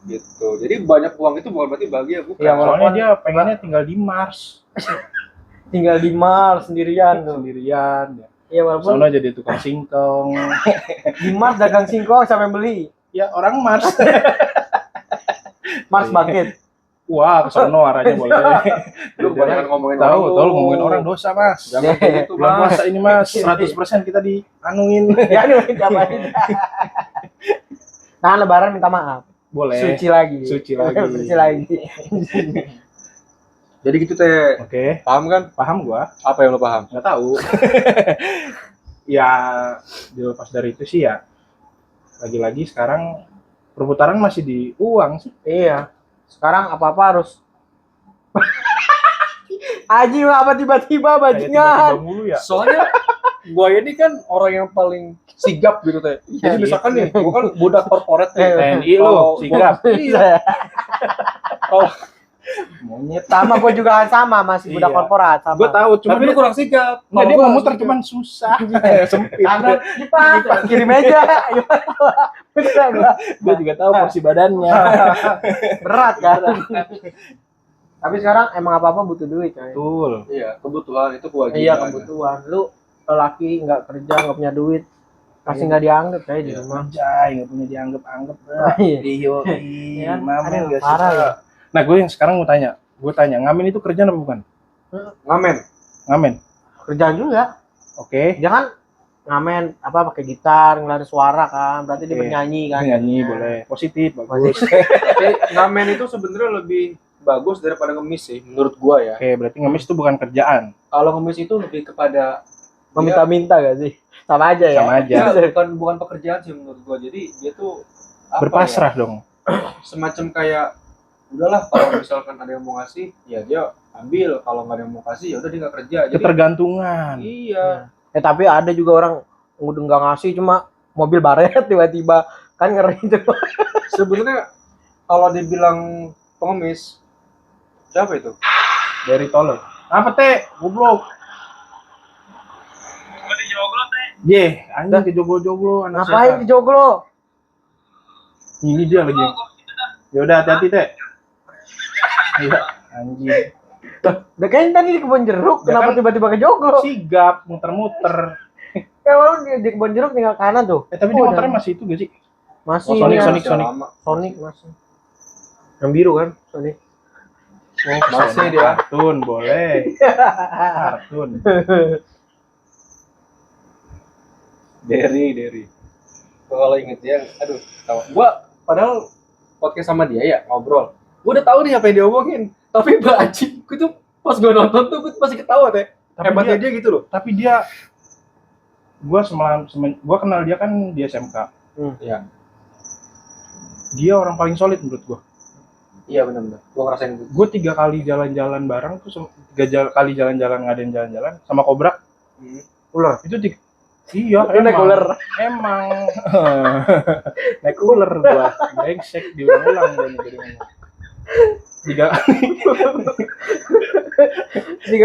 Gitu. Jadi banyak uang itu bukan berarti bahagia, bukan. Iya, Soalnya dia pengennya tinggal di Mars Tinggal di Mars sendirian tuh. sendirian. Ya. Iya walaupun Soalnya jadi tukang singkong. di Mars dagang singkong sampai beli. Ya orang Mars. Mars bangkit. Wah, kesono arahnya boleh. Lu kebanyakan ngomongin Tahu, orang, tahu ngomongin orang dosa, Mas. Jangan kayak gitu, Bulan Mas. puasa ini, Mas. 100% kita dianuin. Ya aduh ngapain. Nah, lebaran minta maaf. Boleh. Suci lagi. Suci lagi. Suci lagi. Jadi gitu Teh. Oke, Paham kan? paham gua. Apa yang lo paham? Nggak tahu. Ya, dilepas dari itu sih ya. Lagi-lagi sekarang perputaran masih di uang sih. Iya. Sekarang apa-apa harus Aji apa tiba-tiba Kayak tiba-tiba bajingan. mulu ya. Soalnya gua ini kan orang yang paling sigap gitu Teh. Jadi Iya, misalkan nih, gua kan budak korporat nih. TNI lo, Kalau sigap. Iya. Kalau Monyet. Sama gue juga sama masih budak Iya. korporat sama. Gue tahu, cuma Tapi lu kurang sigap. nggak, dia Kalau mau gua muter sigap. cuman susah. Sempit. Karena Pak, kiri meja. Bisa gua. Gue juga tahu porsi badannya. Berat kan. Tapi sekarang emang apa-apa butuh duit, coy. Betul. Iya, kebutuhan itu kewajiban. Iya, kebutuhan. Lu laki nggak kerja, nggak punya duit, pasti nggak dianggap kayak di Iya. rumah. Anjay, nggak punya dianggap-anggap. Iya. Iyo, Iya kan? mamen Aduh, gak sih? parah ya. Nah, gue yang sekarang mau tanya. Gue tanya, ngamen itu kerjaan apa bukan? Ngamen. Ngamen. Kerjaan juga. Oke. Dia kan ngamen apa pakai gitar, ngeluarin suara kan. Berarti dia Oke. bernyanyi kan. Nyanyi Nah, boleh. Positif, bagus. Tapi ngamen itu sebenarnya lebih bagus daripada ngemis sih menurut gua ya. Oke, berarti ngemis itu bukan kerjaan. Kalau ngemis itu lebih kepada Meminta-minta gak sih? Sama aja ya. Sama aja. dia bukan pekerjaan sih menurut gua. Jadi dia tuh apa Berpasrah dong. ya, semacam kayak udahlah kalau misalkan ada yang mau ngasih ya dia ambil, kalau nggak ada yang mau kasih ya udah dia nggak kerja. Jadi Ketergantungan. iya. Tapi ada juga orang udah nggak ngasih cuma mobil baret tiba-tiba kan ngeri tuh. Sebenarnya kalau dibilang pengemis siapa itu? Dari tolol. Apa teh? Goblok. Ye, anjing ke joglo-joglo anak Ngapain setan. di joglo? Ini dia lagi. Ya udah hati-hati teh. Iya, anjing. Udah kayaknya tadi di kebun jeruk, Ya kenapa kan? tiba-tiba ke joglo? Sigap muter-muter. Kalau di kebun jeruk tinggal kanan tuh. Tapi di Oh, motornya udah. masih itu gak sih? Masih Oh, Sonic, ya. Sonic. Lama. Sonic masih. Yang biru kan? Sonic. Masih dia. Kartun boleh. Kartun. Derry. Gua kalau inget dia, aduh, tahu. Gua padahal podcast sama dia ya ngobrol. Gua udah tahu nih apa yang dia omongin. Tapi bajing, gua tuh pas gua nonton tuh gua masih ketawa teh. Tapi Hebatnya dia gitu loh. Tapi dia gua kenal dia kan di SMK. Iya. Dia orang paling solid menurut gua. Iya benar-benar. Gua ngerasain itu. Gue 3 kali jalan-jalan bareng tuh, 3 kali jalan-jalan ngadain jalan-jalan sama Kobra. Ular. Itu iya, Lu naik ular. Emang naik ular gua, brengsek diulang-ulang gua nih jadi ngomong. 3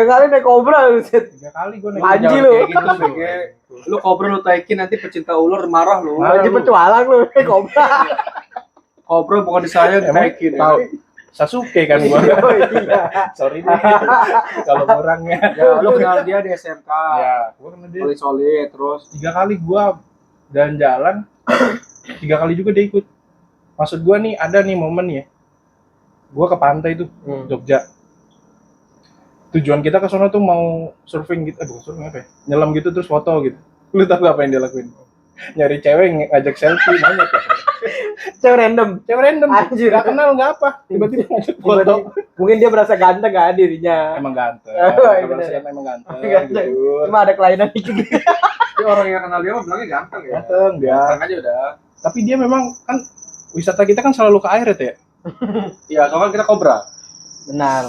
kali naik kobra lu, Set. 3 kali gua naik Anjing jalan lu. kayak Gitu Bege. Lu kobra lu taikin nanti pecinta ular marah lu. Marah. Wajib petualang lu naik kobra. Kobra bukan disayang Emang ditaikin. tahu Sasuke kan gua. Oh, iya. Sorry nih kalau orangnya. Ya, lu kenal dia di SMK. Ya, gua kenal dia. Solid terus 3 kali gua jalan-jalan, 3 kali juga dia ikut. Maksud gua nih ada nih momen ya. Gua ke pantai tuh, Jogja. Tujuan kita ke sana tuh mau surfing gitu, bukan surfing apa ya? Nyelam gitu terus foto gitu. Lu tahu apa yang dia lakuin? Nyari cewek ngajak selfie banyak ya. Cewek random. Cewek random, Anjir. gak kenal gak apa, tiba-tiba ngajak foto. Tiba-tiba. Mungkin dia merasa ganteng kan dirinya. Emang ganteng, Oh, iya kalau bener. saya emang ganteng, Ganteng. gitu. Cuma ada kelainan dikit. Tapi orang yang kenal dia mah bilangnya ganteng ya. Ganteng dia. Ganteng aja udah. Tapi dia memang kan wisata kita kan selalu ke air ya. Iya, soalnya kita kobra. Benar.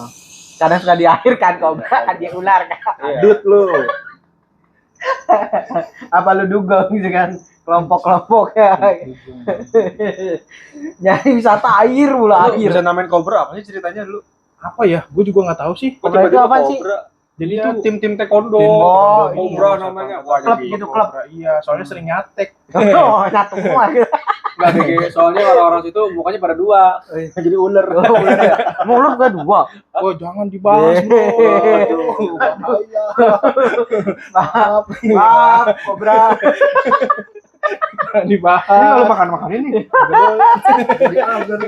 Kadang suka di akhir kan kobra, dia ular kan. Iya. Adut lu. Apa lu dugong gitu kan? Kelompok-kelompok ya. Nyari wisata air mula Lu air. bisa namain kobra apa sih ceritanya dulu? Apa ya? Gue juga nggak tahu sih. Kok Kobra itu tiba-tiba apaan sih? kobra? Jadi Iya, itu tim-tim taekwondo. Oh, Kobra iya, namanya. sama- Wah, klub jadi gitu, kobra. klub. Iya, soalnya sering nyatek. Oh, nyatu semua gitu. Nggak BG, soalnya orang-orang situ mukanya pada dua. Jadi ular. Oh, ular ya. Emang ular gak dua? Oh, jangan dibahas, bro. Aduh, bahaya. Maaf, maaf, kobra. Jangan Ini dibahas. kalau makan-makan ini. Jadi agar.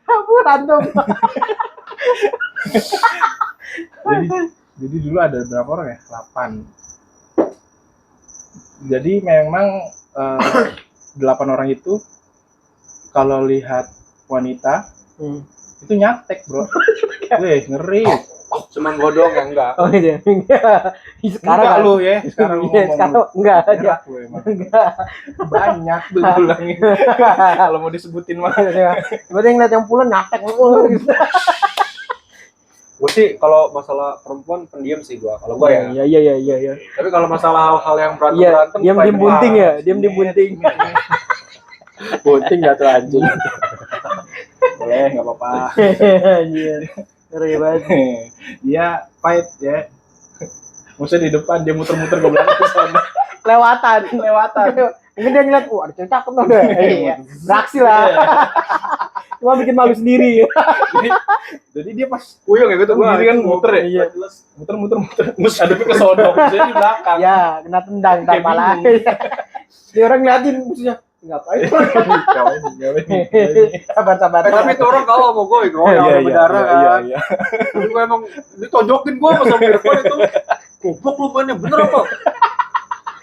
Kabur antum. jadi dulu ada berapa orang ya? 8. Jadi memang 8 orang itu kalau lihat wanita itu nyatek, bro. Weh, ngeri. Cuman godong ya enggak. Oh iya. Sekarang Enggak kan? lu ya, sekarang lu Iya, ngomong sekarang lu. enggak aja. Berak lu emang. Enggak. Banyak tuh pulangnya. Kalau mau disebutin mah. Berarti ngeliat yang pulang nyatek gitu. Gue sih kalau masalah perempuan pendiam sih gua. Kalau gua ya. Iya. Tapi kalau masalah hal-hal yang berantem Iya, berantem, diam-diam bunting ya, diam-diam bunting. Bunting nggak tuh anjing. Boleh, nggak apa-apa. Anjir. Ngeri banget. Dia fight ya. Musuh di depan, dia muter-muter ke belakang ke sana. Lewatan. Lewatan. Mungkin dia ngeliat, ada cewek cakep dong deh. Iya. Beraksi lah. Cuma bikin malu sendiri. Jadi dia pas Uyung ya gitu gua. gini kan muter ya. Iya. Muter. Terus adepnya ke sono, musuhnya di belakang. Ya, kena tendang Kayak kepala. Dia orang ngeliatin musuhnya. Ngapain? Sabar. Tapi itu orang kalau mau gue, yang udah berdarah kan. Iya. Tapi gue emang ditonjokin gue sama Irfan itu. Goblok lu mainnya bener apa?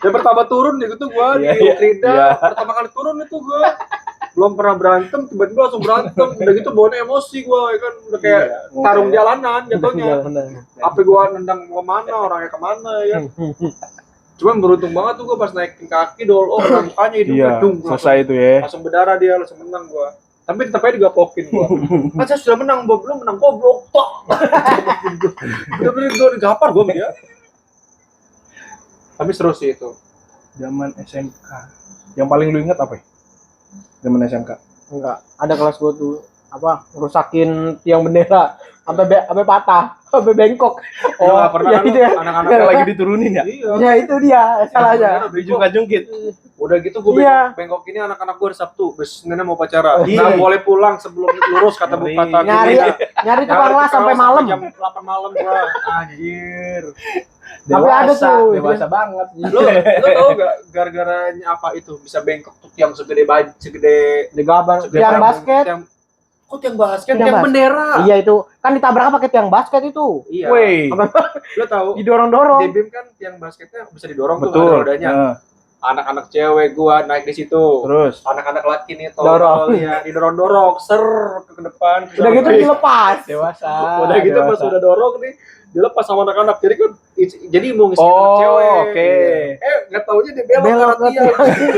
Yang pertama turun gitu gue Iya, di iya. Ukrida, Iya. pertama kali turun itu gue belum pernah berantem, tiba-tiba langsung berantem. Udah gitu bawaannya emosi gue, ya kan udah kayak tarung jalanan jatuhnya. Apa gue nendang kemana, orangnya kemana ya. Cuman beruntung banget tuh gue pas naikin kaki kena mukanya hidungnya Iya, dung, selesai itu ya. langsung berdarah dia, langsung menang gue. Tapi tetap aja digapokin gue. Kan saya sudah menang, belum menang goblok. Bener-bener gue digapar gue sama dia. Tapi seru sih itu. Zaman SMK. Yang paling lu ingat apa ya? Zaman SMK. Enggak, ada kelas gua tuh ngerusakin tiang bendera sampai patah, sampai bengkok. Oh, nggak pernah ya kan itu lu, ya. anak-anak Yang lagi diturunin ya? Iya. Ya itu dia salahnya. Dijungkat-jungkit. Udah gitu gue Iya. bengkok ini anak-anak gue hari Sabtu, bes nenek mau pacaran. Iya. Nggak boleh pulang sebelum lurus kata bu Ngeri. kata Nyari gurunya. nyari tukang Nyari las sampai tukang malam. Jam 8 malam gua. Anjir. Tapi ada tuh. Dewasa banget. Lu tahu enggak gara-garanya apa itu bisa bengkok tuh yang segede Di gabar segede tiang tabung, basket. Kok tiang basket? Tiang Tiang basket. bendera. Iya itu kan ditabraknya pakai tiang basket itu. Iya. Woi. Lu tahu di Didorong-dorong. BIM kan tiang basketnya bisa didorong tuh ada Betul. rodanya. Nah, Anak-anak cewek gua naik di situ. terus Anak-anak laki nih Dorong. tolol ya didorong-dorong ser ke depan. Udah gitu dilepas. dewasa. Udah gitu pas udah dorong nih dilepas sama anak-anak. Jadi kan jadi mau ngisi anak Oh, cewek. oke. Nggak taunya dia belok Belok ke dia.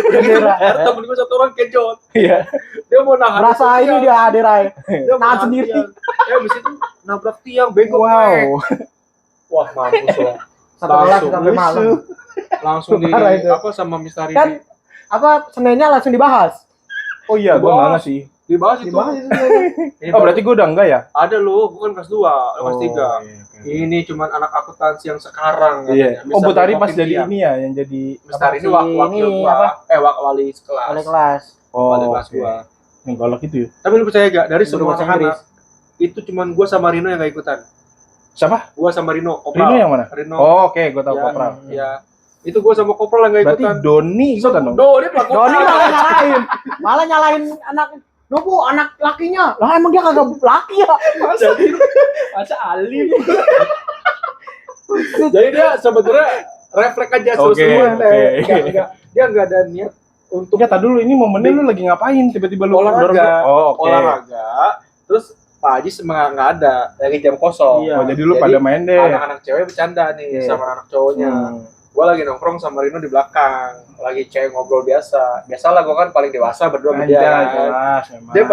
Udah gitu temen gue satu orang kejot. Iya. Dia mau nahan Berasa tiang. ini dia Aderai. Dia mau nahan nahan sendiri. tiang. Habis itu nabrak tiang bengkok. Wow. Wah mampus loh. Satu kelas Langsung sampai malam. Langsung di Parah itu. apa sama Mister Kan ini. Seninnya langsung dibahas. Oh iya, gua nggak sih. Dibahas itu. Dibahas itu seninnya. Ini Oh, berarti gua udah enggak ya? ada lu, bukan kelas 2, kelas 3. iya, oke. Ini cuman anak akuntansi yang sekarang Iya. katanya. Oh, Bisa Bu Tari pas bengkokin jadi tiang. ini ya, yang jadi Mister ini Si wakil ini, gua, apa? wali kelas. Ada kelas. Wali kelas oke. gua. Yang galak itu ya. Tapi lu percaya gak dari Guru semua bahasa anak-anak Inggris. itu cuman gua sama Rino yang gak ikutan. Siapa? Gua sama Rino, Rino Kopral. yang mana? Rino. Oh, oke, gua tahu Ya, Kopral. Ya. Itu gua sama Kopral yang gak Berarti ikutan. Doni ikutan dong. Dia pelaku Doni utama. malah nyalain. Malah nyalain anak Bu, anak lakinya. Lah emang dia kagak laki ya? Masa alim. Jadi dia sebetulnya refleks aja Oke, sesuai. oke. Dia enggak ada niat untuk Enggak, dulu ini momennya lu lagi ngapain? Tiba-tiba lu Olahraga. dorong- Oh, oke. olahraga. Terus Pak Haji semangat nggak ada, lagi jam kosong. Iya. Oh, jadi lu pada main deh. Anak-anak cewek bercanda nih Oke. sama anak cowoknya. Gua lagi nongkrong sama Rino di belakang, lagi cewek ngobrol biasa. Biasalah gua kan paling dewasa berdua sama dia. Anjay, Kan. jelas memang. Dia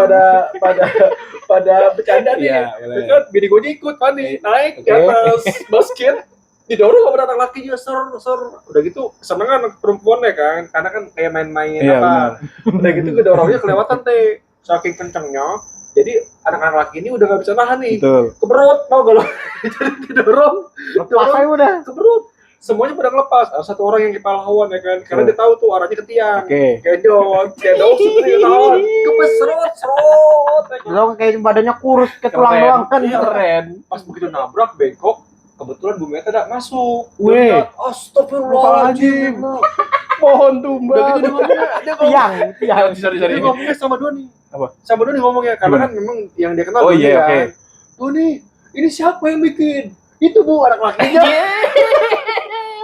pada bercanda nih. Iya, boleh. Ya kan bini gue ikut panik naik ke Oke. atas basket didorong sama anak lakinya ser udah gitu seneng anak perempuannya kan karena kan kayak main-main Iya, apa udah gitu kedorongnya kelewatan teh saking kencengnya jadi anak-anak laki ini udah gak bisa nahan nih Betul. keberut tau gak lo jadi didorong Lepas aja udah. keberut semuanya pada ngelepas ada satu orang yang pahlawan ya kan karena dia tahu tuh arahnya ke tiang Oke. kedok seperti tahu kepes serot Lo kayak badannya kurus kayak tulang Keren. doang kan. Iya. Keren. pas begitu nabrak bengkok kebetulan Bu Meta tidak masuk. Weh. Dia bilang, astagfirullahaladzim. Pohon Udah tumbang. gitu dia ngomongnya, Tiang. Sorry. dia ngomongnya sama Doni. Apa? Sama Doni ngomongnya karena Gimana? kan memang yang dia kenal Oh, Doni iya, kan. oke. Doni, ini siapa yang bikin? Itu Bu anak lakinya.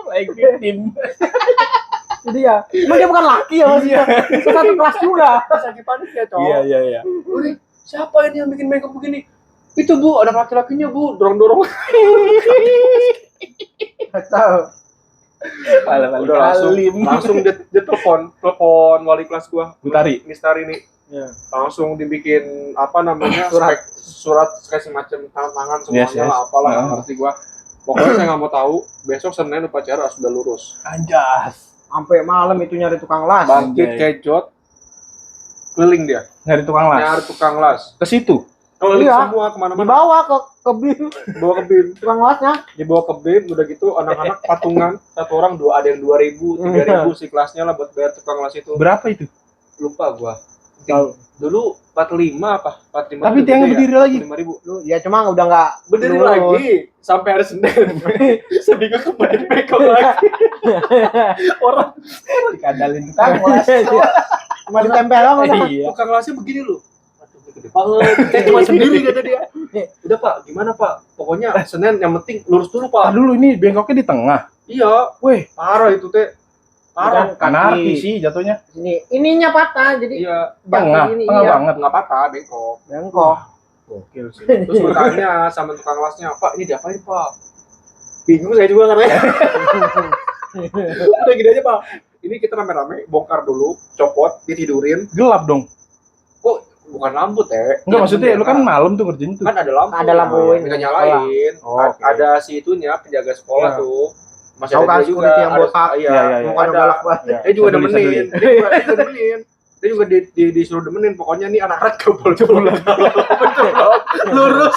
Like victim. Jadi ya, emang dia bukan laki ya maksudnya. Itu satu kelas juga. Pas lagi panik ya cowok. Iya. Doni, siapa ini yang bikin bengkok begini? Itu Bu, anak laki-lakinya Bu, dorong-dorong. Tahu. Udah langsung dia telepon wali kelas gua. Bu Tari. Mister ini. Iya. Langsung dibikin apa namanya surat kasih macam tanda tangan semuanya Yes. lah apalah nggak Nah. ngerti gua pokoknya saya nggak mau tahu besok Senin upacara sudah lurus Anjas. Sampai malam itu nyari tukang las. bangkit Anjay. kejot keliling dia. Nyari tukang las. Nyari tukang las. Ke situ. Keliling Iya. semua kemana-mana. Dibawa ke BIM Bawa ke BIM. tukang lasnya. Dibawa ke BIM, udah gitu anak-anak patungan. Satu orang ada yang 2.000, 3.000 si kelasnya lah buat bayar tukang las itu. Berapa itu? Lupa gua. Dulu 45 apa? 45. Tapi tiangnya berdiri lagi. 5.000. Lu ya cuma udah enggak Berdiri lagi sampai hari Senin. Seminggu kemudian bengkok lagi. Orang Dikadalin tukang las. Cuma ditempel doang udah. Iya. tukang lasnya begini loh. Aduh, ini gede banget. Kayak cuma sendiri kata dia. Udah Pak, gimana Pak? Pokoknya Senin yang penting lurus dulu Ah, Pak. dulu ini bengkoknya di tengah. Iya, Weh, parah itu teh. Parah. Kan anarki sih jatuhnya. Ininya patah jadi Iya, Tengah, ini tengah iya. banget. nggak patah, bengkok. Bengkok. Gokil sih. Terus gue tanya sama tukang lasnya, Pak, ini diapain Pak? Bingung saya juga katanya. Udah gini aja Pak. Ini kita rame-rame bongkar dulu, copot, ditidurin. Gelap dong. Kok bukan lampu teh? Enggak maksudnya lu kan malam tuh ngerjain tuh. kan ada lampu. Ada lampu ini, kita nyalain. Oh, oke. Ada si itunya penjaga sekolah Iya. tuh. Masih Tahu ada kan dia juga. security yang Ada- botak? Iya, Iya. Mukanya ada. galak banget. Ya, Dia juga saduli, demenin. saduli. Dia juga demenin. Dia juga disuruh demenin. Pokoknya nih anak-anak jebol-jebolan. Lurus.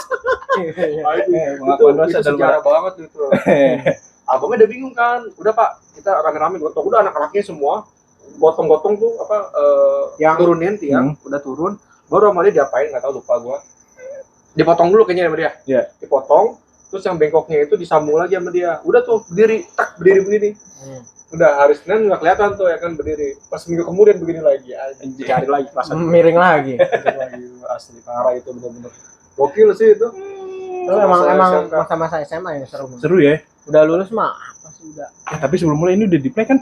Nah, itu, Pengakuan dosa itu dalam sejarah banget itu. Abangnya udah bingung kan. Udah Pak, kita rame-rame gotong. Udah anak-anaknya semua gotong-gotong tuh apa Yang- turunin tiang, udah turun. Baru sama dia diapain nggak tahu, lupa gua. Dipotong dulu kayaknya sama dia. Iya. Dipotong, terus yang bengkoknya itu disambung lagi sama dia. Udah tuh berdiri, tak berdiri begini. Udah hari Senin nggak kelihatan tuh ya kan berdiri. Pas minggu kemudian begini lagi. Anjing, cari lagi perasaan. Miring lagi. Lagi asli parah itu bener-bener. Gokil sih itu. Lu emang SMK. masa-masa SMA yang seru. Seru ya. Udah lulus mah apa sih udah. Tapi sebelum mulai ini udah di play kan?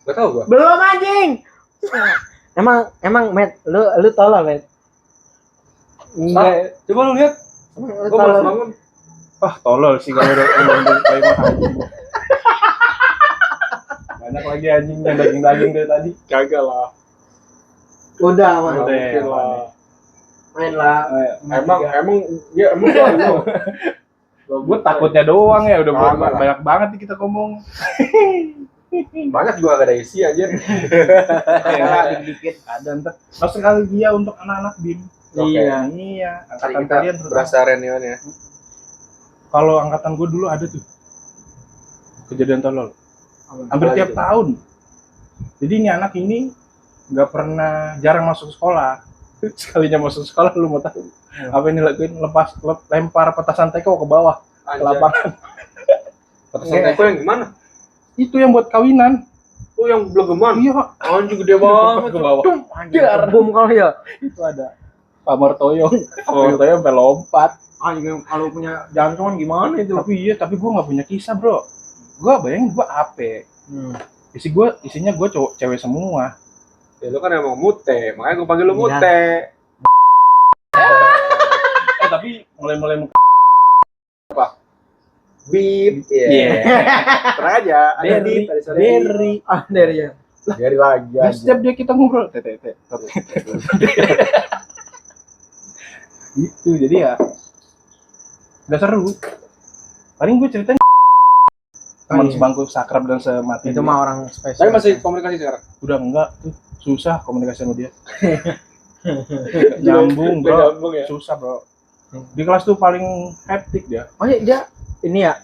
Gak tau gua. Belum anjing. emang Matt, lu tolol, Matt. Enggak. Coba lu lihat. Lu Gua baru tolol. bangun. Wah, tolol sih kalau udah di play mah anjing. Banyak lagi anjing yang daging-daging dari tadi. Kagak lah. Udah, mah. Udah. Mungkin lah. Main lah. Emang ya emang Gue takutnya doang ya, udah Sama lah. banyak banget nih kita ngomong. banyak juga gak ada isi aja. Dikit-dikit. Ada ntar nostalgia untuk anak-anak BIM. Iya. Iya, Tadi angkatan kita kalian terutama. berasa reunion ya. Kalau angkatan gue dulu ada tuh kejadian tolol. Hampir tiap tahun. Jadi ini anak ini nggak pernah, jarang masuk sekolah. Sekalinya masuk sekolah lu mau tahu apa yang dilakuin? Lempar petasan teko ke bawah ke lapangan. Petasan teko yang gimana? Itu yang buat kawinan. Oh yang blegeman. Iya, Anjing gede banget. ke bawah. Anjir, bom kalau ya. Itu ada Pak Martoyo. Pak Martoyo sampai lompat. Anjing kalau punya jantungan gimana itu? Tapi gue nggak punya kisah, bro. Gue bayangin gue AP. Isinya gue cowok cewek semua. Ya lu kan emang mute, makanya gue panggil lu Iya. mute. Tapi mulai Beep. Iya. Tenang aja. Ada beep, ada suara beep. Dari. Ah, dari ya. Dari lagi Ya, aja. setiap dia kita ngobrol, tete. Gitu, jadi ya nggak seru. Paling gue ceritain teman iya. sebangku sakrab dan semati Itu dia. mah orang spesial. Tapi masih komunikasi sekarang. Udah enggak tuh, susah komunikasi sama dia. Nyambung, Nggak bro. nyambung ya. Susah, bro. Di kelas tuh paling hektik dia. Oh iya, dia ini ya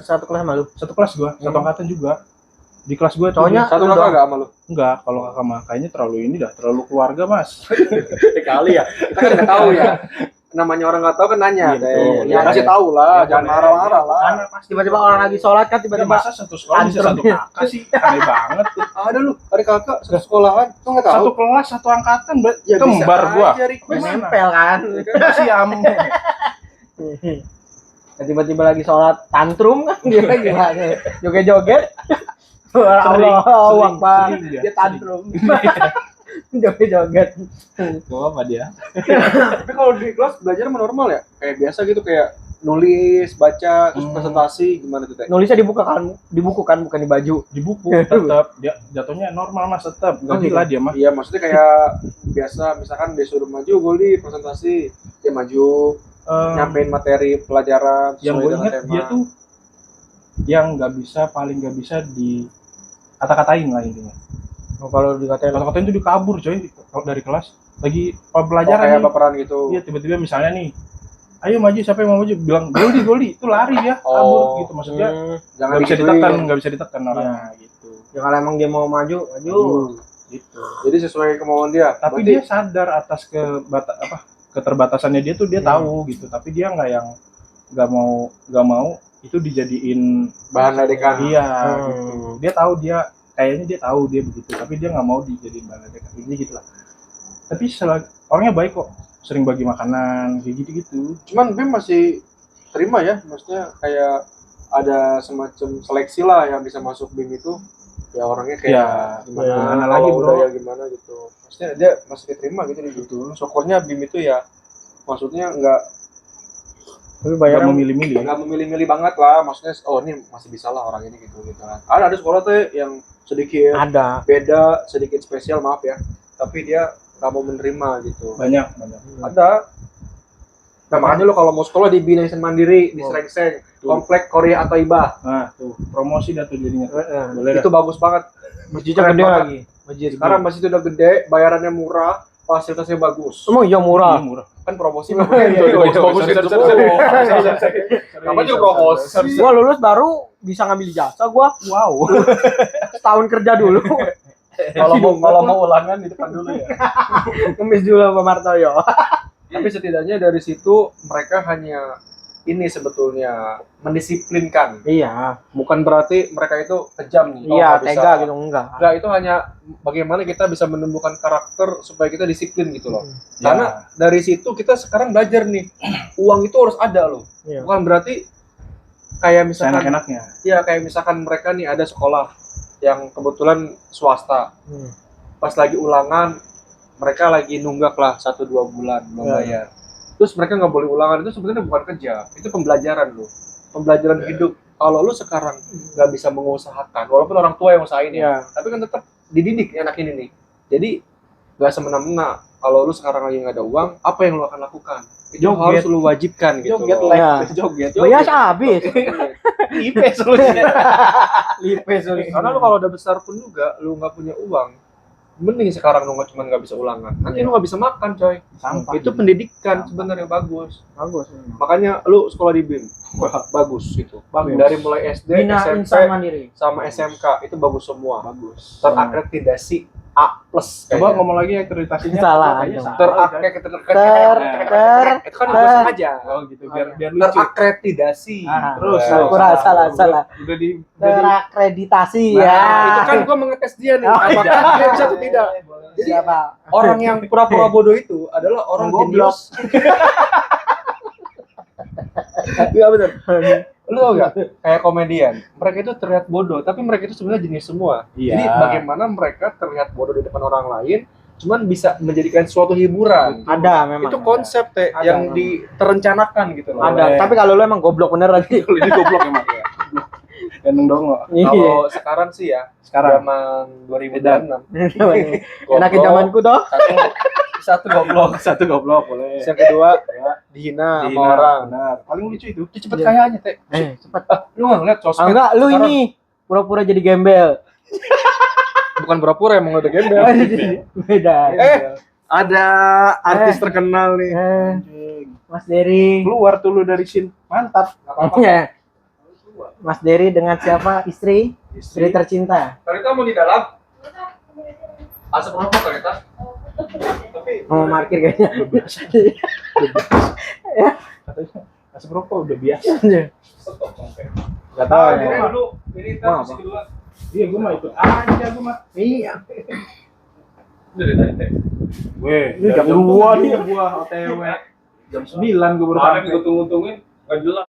satu kelas sama lu. Satu kelas gua, satu angkatan juga. Di kelas gua tuh Cowoknya Satu lu kakak doang. gak sama lu? enggak, kalau kakak mah kayaknya terlalu ini dah, terlalu keluarga, Mas. Kali ya. Kita kan nggak tahu ya. Namanya orang nggak tahu kan nanya. Iya, Teh. betul. Ya kasih tahu lah, jangan marah-marah lah. Karena pasti Tiba-tiba orang lagi sholat kan tiba-tiba tiba-tiba masa satu sekolah bisa satu Tantrum. kakak sih, aneh banget. Ada lu, ada kakak satu sekolahan, tuh nggak tahu. Satu kelas, satu angkatan, Ya, bisa kembar gua. aja, request. Gimana? nempel kan. Masih am. Ya, tiba-tiba lagi sholat tantrum kan dia gimana? Joget-joget. Allah Akbar. sering dia. Dia tantrum. Joget-joget. Gua apa dia? Tapi kalau di kelas belajar mah normal ya? Kayak biasa gitu, kayak nulis, baca, terus presentasi, gimana tuh Teh? Nulisnya di buku kan bukan di baju. Di buku tetap dia jatuhnya normal Mas, tetap enggak gitu. gila dia mah. Iya, maksudnya kayak biasa, misalkan dia suruh maju, Goli presentasi, dia maju, nyampein materi pelajaran Yang sesuai gue dengan ingat tema. dia tuh yang paling nggak bisa di kata-katain lah intinya. Oh, kalau dikatain Kata-katain itu dikabur coy dari kelas. Lagi Oh, pelajaran kayak nih. baperan gitu. Iya tiba-tiba misalnya nih, ayo maju siapa yang mau maju bilang Goldi itu lari ya kabur gitu maksudnya Jangan nggak bisa digituin. ditekan nggak bisa ditekan orangnya gitu. ya kalau emang dia mau maju Gitu. Jadi sesuai kemauan dia. Tapi Berarti dia sadar atas keterbatasannya dia tuh dia tahu gitu tapi dia nggak mau itu dijadiin bahan ledekan. iya gitu. Dia tahu kayaknya dia tahu dia begitu tapi dia nggak mau dijadiin bahan ledekan ini gitu lah. Tapi orangnya baik kok, sering bagi makanan kayak gitu. Cuman BEM masih terima ya, maksudnya kayak ada semacam seleksi lah yang bisa masuk BEM itu. Ya orangnya kayak Ya, gimana gimana kalau lagi, udah bro. ya gimana gitu. Maksudnya dia masih diterima gitu di situ. Syukurnya BEM itu ya maksudnya nggak tapi Nggak bayaran memilih-milih. nggak memilih-milih banget lah, maksudnya oh ini masih bisa lah orang ini gitu kan. Ada sekolah tuh yang sedikit ada beda, sedikit spesial maaf ya, tapi dia nggak mau menerima gitu. Banyak. Ada. Nah, makanya lo kalau mau sekolah di Bina Yayasan Mandiri di Oh. Srengseng, Komplek Korea atau Ibah, Nah, tuh promosi dah tuh jadinya. Boleh itu bagus banget. masjidnya Keren gede banget. lagi masjid Sekarang masjid udah gede, bayarannya murah, fasilitasnya bagus. emang iya murah Murah. Kan promosi Iya, bagus sorry, gitu sorry, semua. sorry. Apa juga promosi? gua lulus baru bisa ngambil jasa gua Wow. setahun kerja dulu Kalau mau ulangan di depan dulu ya. ngemis dulu sama Martoyo Tapi setidaknya dari situ mereka hanya ini sebetulnya mendisiplinkan. iya Bukan berarti mereka itu kejam nih. kalau iya nggak bisa. tega gitu enggak Enggak, itu hanya bagaimana kita bisa menumbuhkan karakter supaya kita disiplin gitu loh. Ya. Karena dari situ kita sekarang belajar nih, uang itu harus ada loh. Iya. Bukan berarti kayak misalkan, Seenak-enaknya. ya kayak misalkan mereka nih ada sekolah yang kebetulan swasta. Pas lagi ulangan, mereka lagi nunggak lah 1-2 bulan belum Ya. bayar. Terus mereka nggak boleh ulangan, itu sebenarnya bukan kerja, itu pembelajaran loh. Pembelajaran hidup. Kalau lu sekarang nggak bisa mengusahakan, walaupun orang tua yang usahain ya, tapi kan tetap dididik anak ini nih. Jadi nggak semena-mena. Kalau lu sekarang lagi nggak ada uang, apa yang lu akan lakukan? Itu Joget. harus lu wajibkan gitu. Joget loh. like Ya. joget. bayar habis IP solusinya. lipe sulit Karena lu kalau udah besar pun juga, lu nggak punya uang, mending sekarang lu cuma nggak bisa ulangan. Nanti lu nggak bisa makan, coy. Sampah. Itu pendidikan sebenarnya bagus. bagus Makanya lu sekolah di BIM, wah, bagus itu. Bagus. Dari mulai SD, Bina SMP, Insan Mandiri sama SMK itu bagus semua. Bagus. Terakreditasi A+. Coba kayaknya. ngomong lagi akreditasinya. Salah. Kayaknya salah. Itu kan bahasa aja. Oh gitu biar lucu. Terakreditasi. Terus kurang salah Udah di terakreditasi Nah, ya Itu kan gua mengetes dia nih, Oh, apakah dia bisa atau tidak. Jadi siapa orang yang pura-pura bodoh itu adalah orang Yang goblok. jenius. Iya benar. Lu tau gak? Kayak komedian, mereka itu terlihat bodoh, tapi mereka itu sebenarnya jenius semua. Iya. Jadi bagaimana mereka terlihat bodoh di depan orang lain, cuman bisa menjadikan suatu hiburan. ada memang Itu konsep teh Ada, yang memang. terencanakan gitu loh. ada Boleh. tapi kalau lu emang goblok bener lagi Ini goblok emang ya. Gandeng dongo. iya Kalau sekarang sih ya, Sekarang zaman 2006. enakin zamanku toh Satu goblok. satu goblok boleh. Yang kedua, dihina sama Dihina, orang. benar. Paling lucu itu. Itu cepet Iya. kayaknya teh. cepet Lu nggak ngeliat sosmed? enggak lu sekarang? ini pura-pura jadi gembel Bukan pura-pura emang udah gembel. beda Ada artis terkenal nih. Mas Dery Keluar tuh lu dari scene. Mantap. ya Mas Dery dengan siapa istri Istri. tercinta Ternyata mau di dalam. Asap rokok ternyata. Tapi mau parkir kayaknya Katanya asap rokok udah biasa. nggak tahu tahu ya. ini dulu. Ini Mau kan apa? kedua. Iya gua mah ikut aja gua mah. iya Udah dari tadi teh. Weh, Ini jam 2 nih. gua OTW. Jam 9 gua baru Kemarin sampai. gue tunggu-tungguin nggak jelas.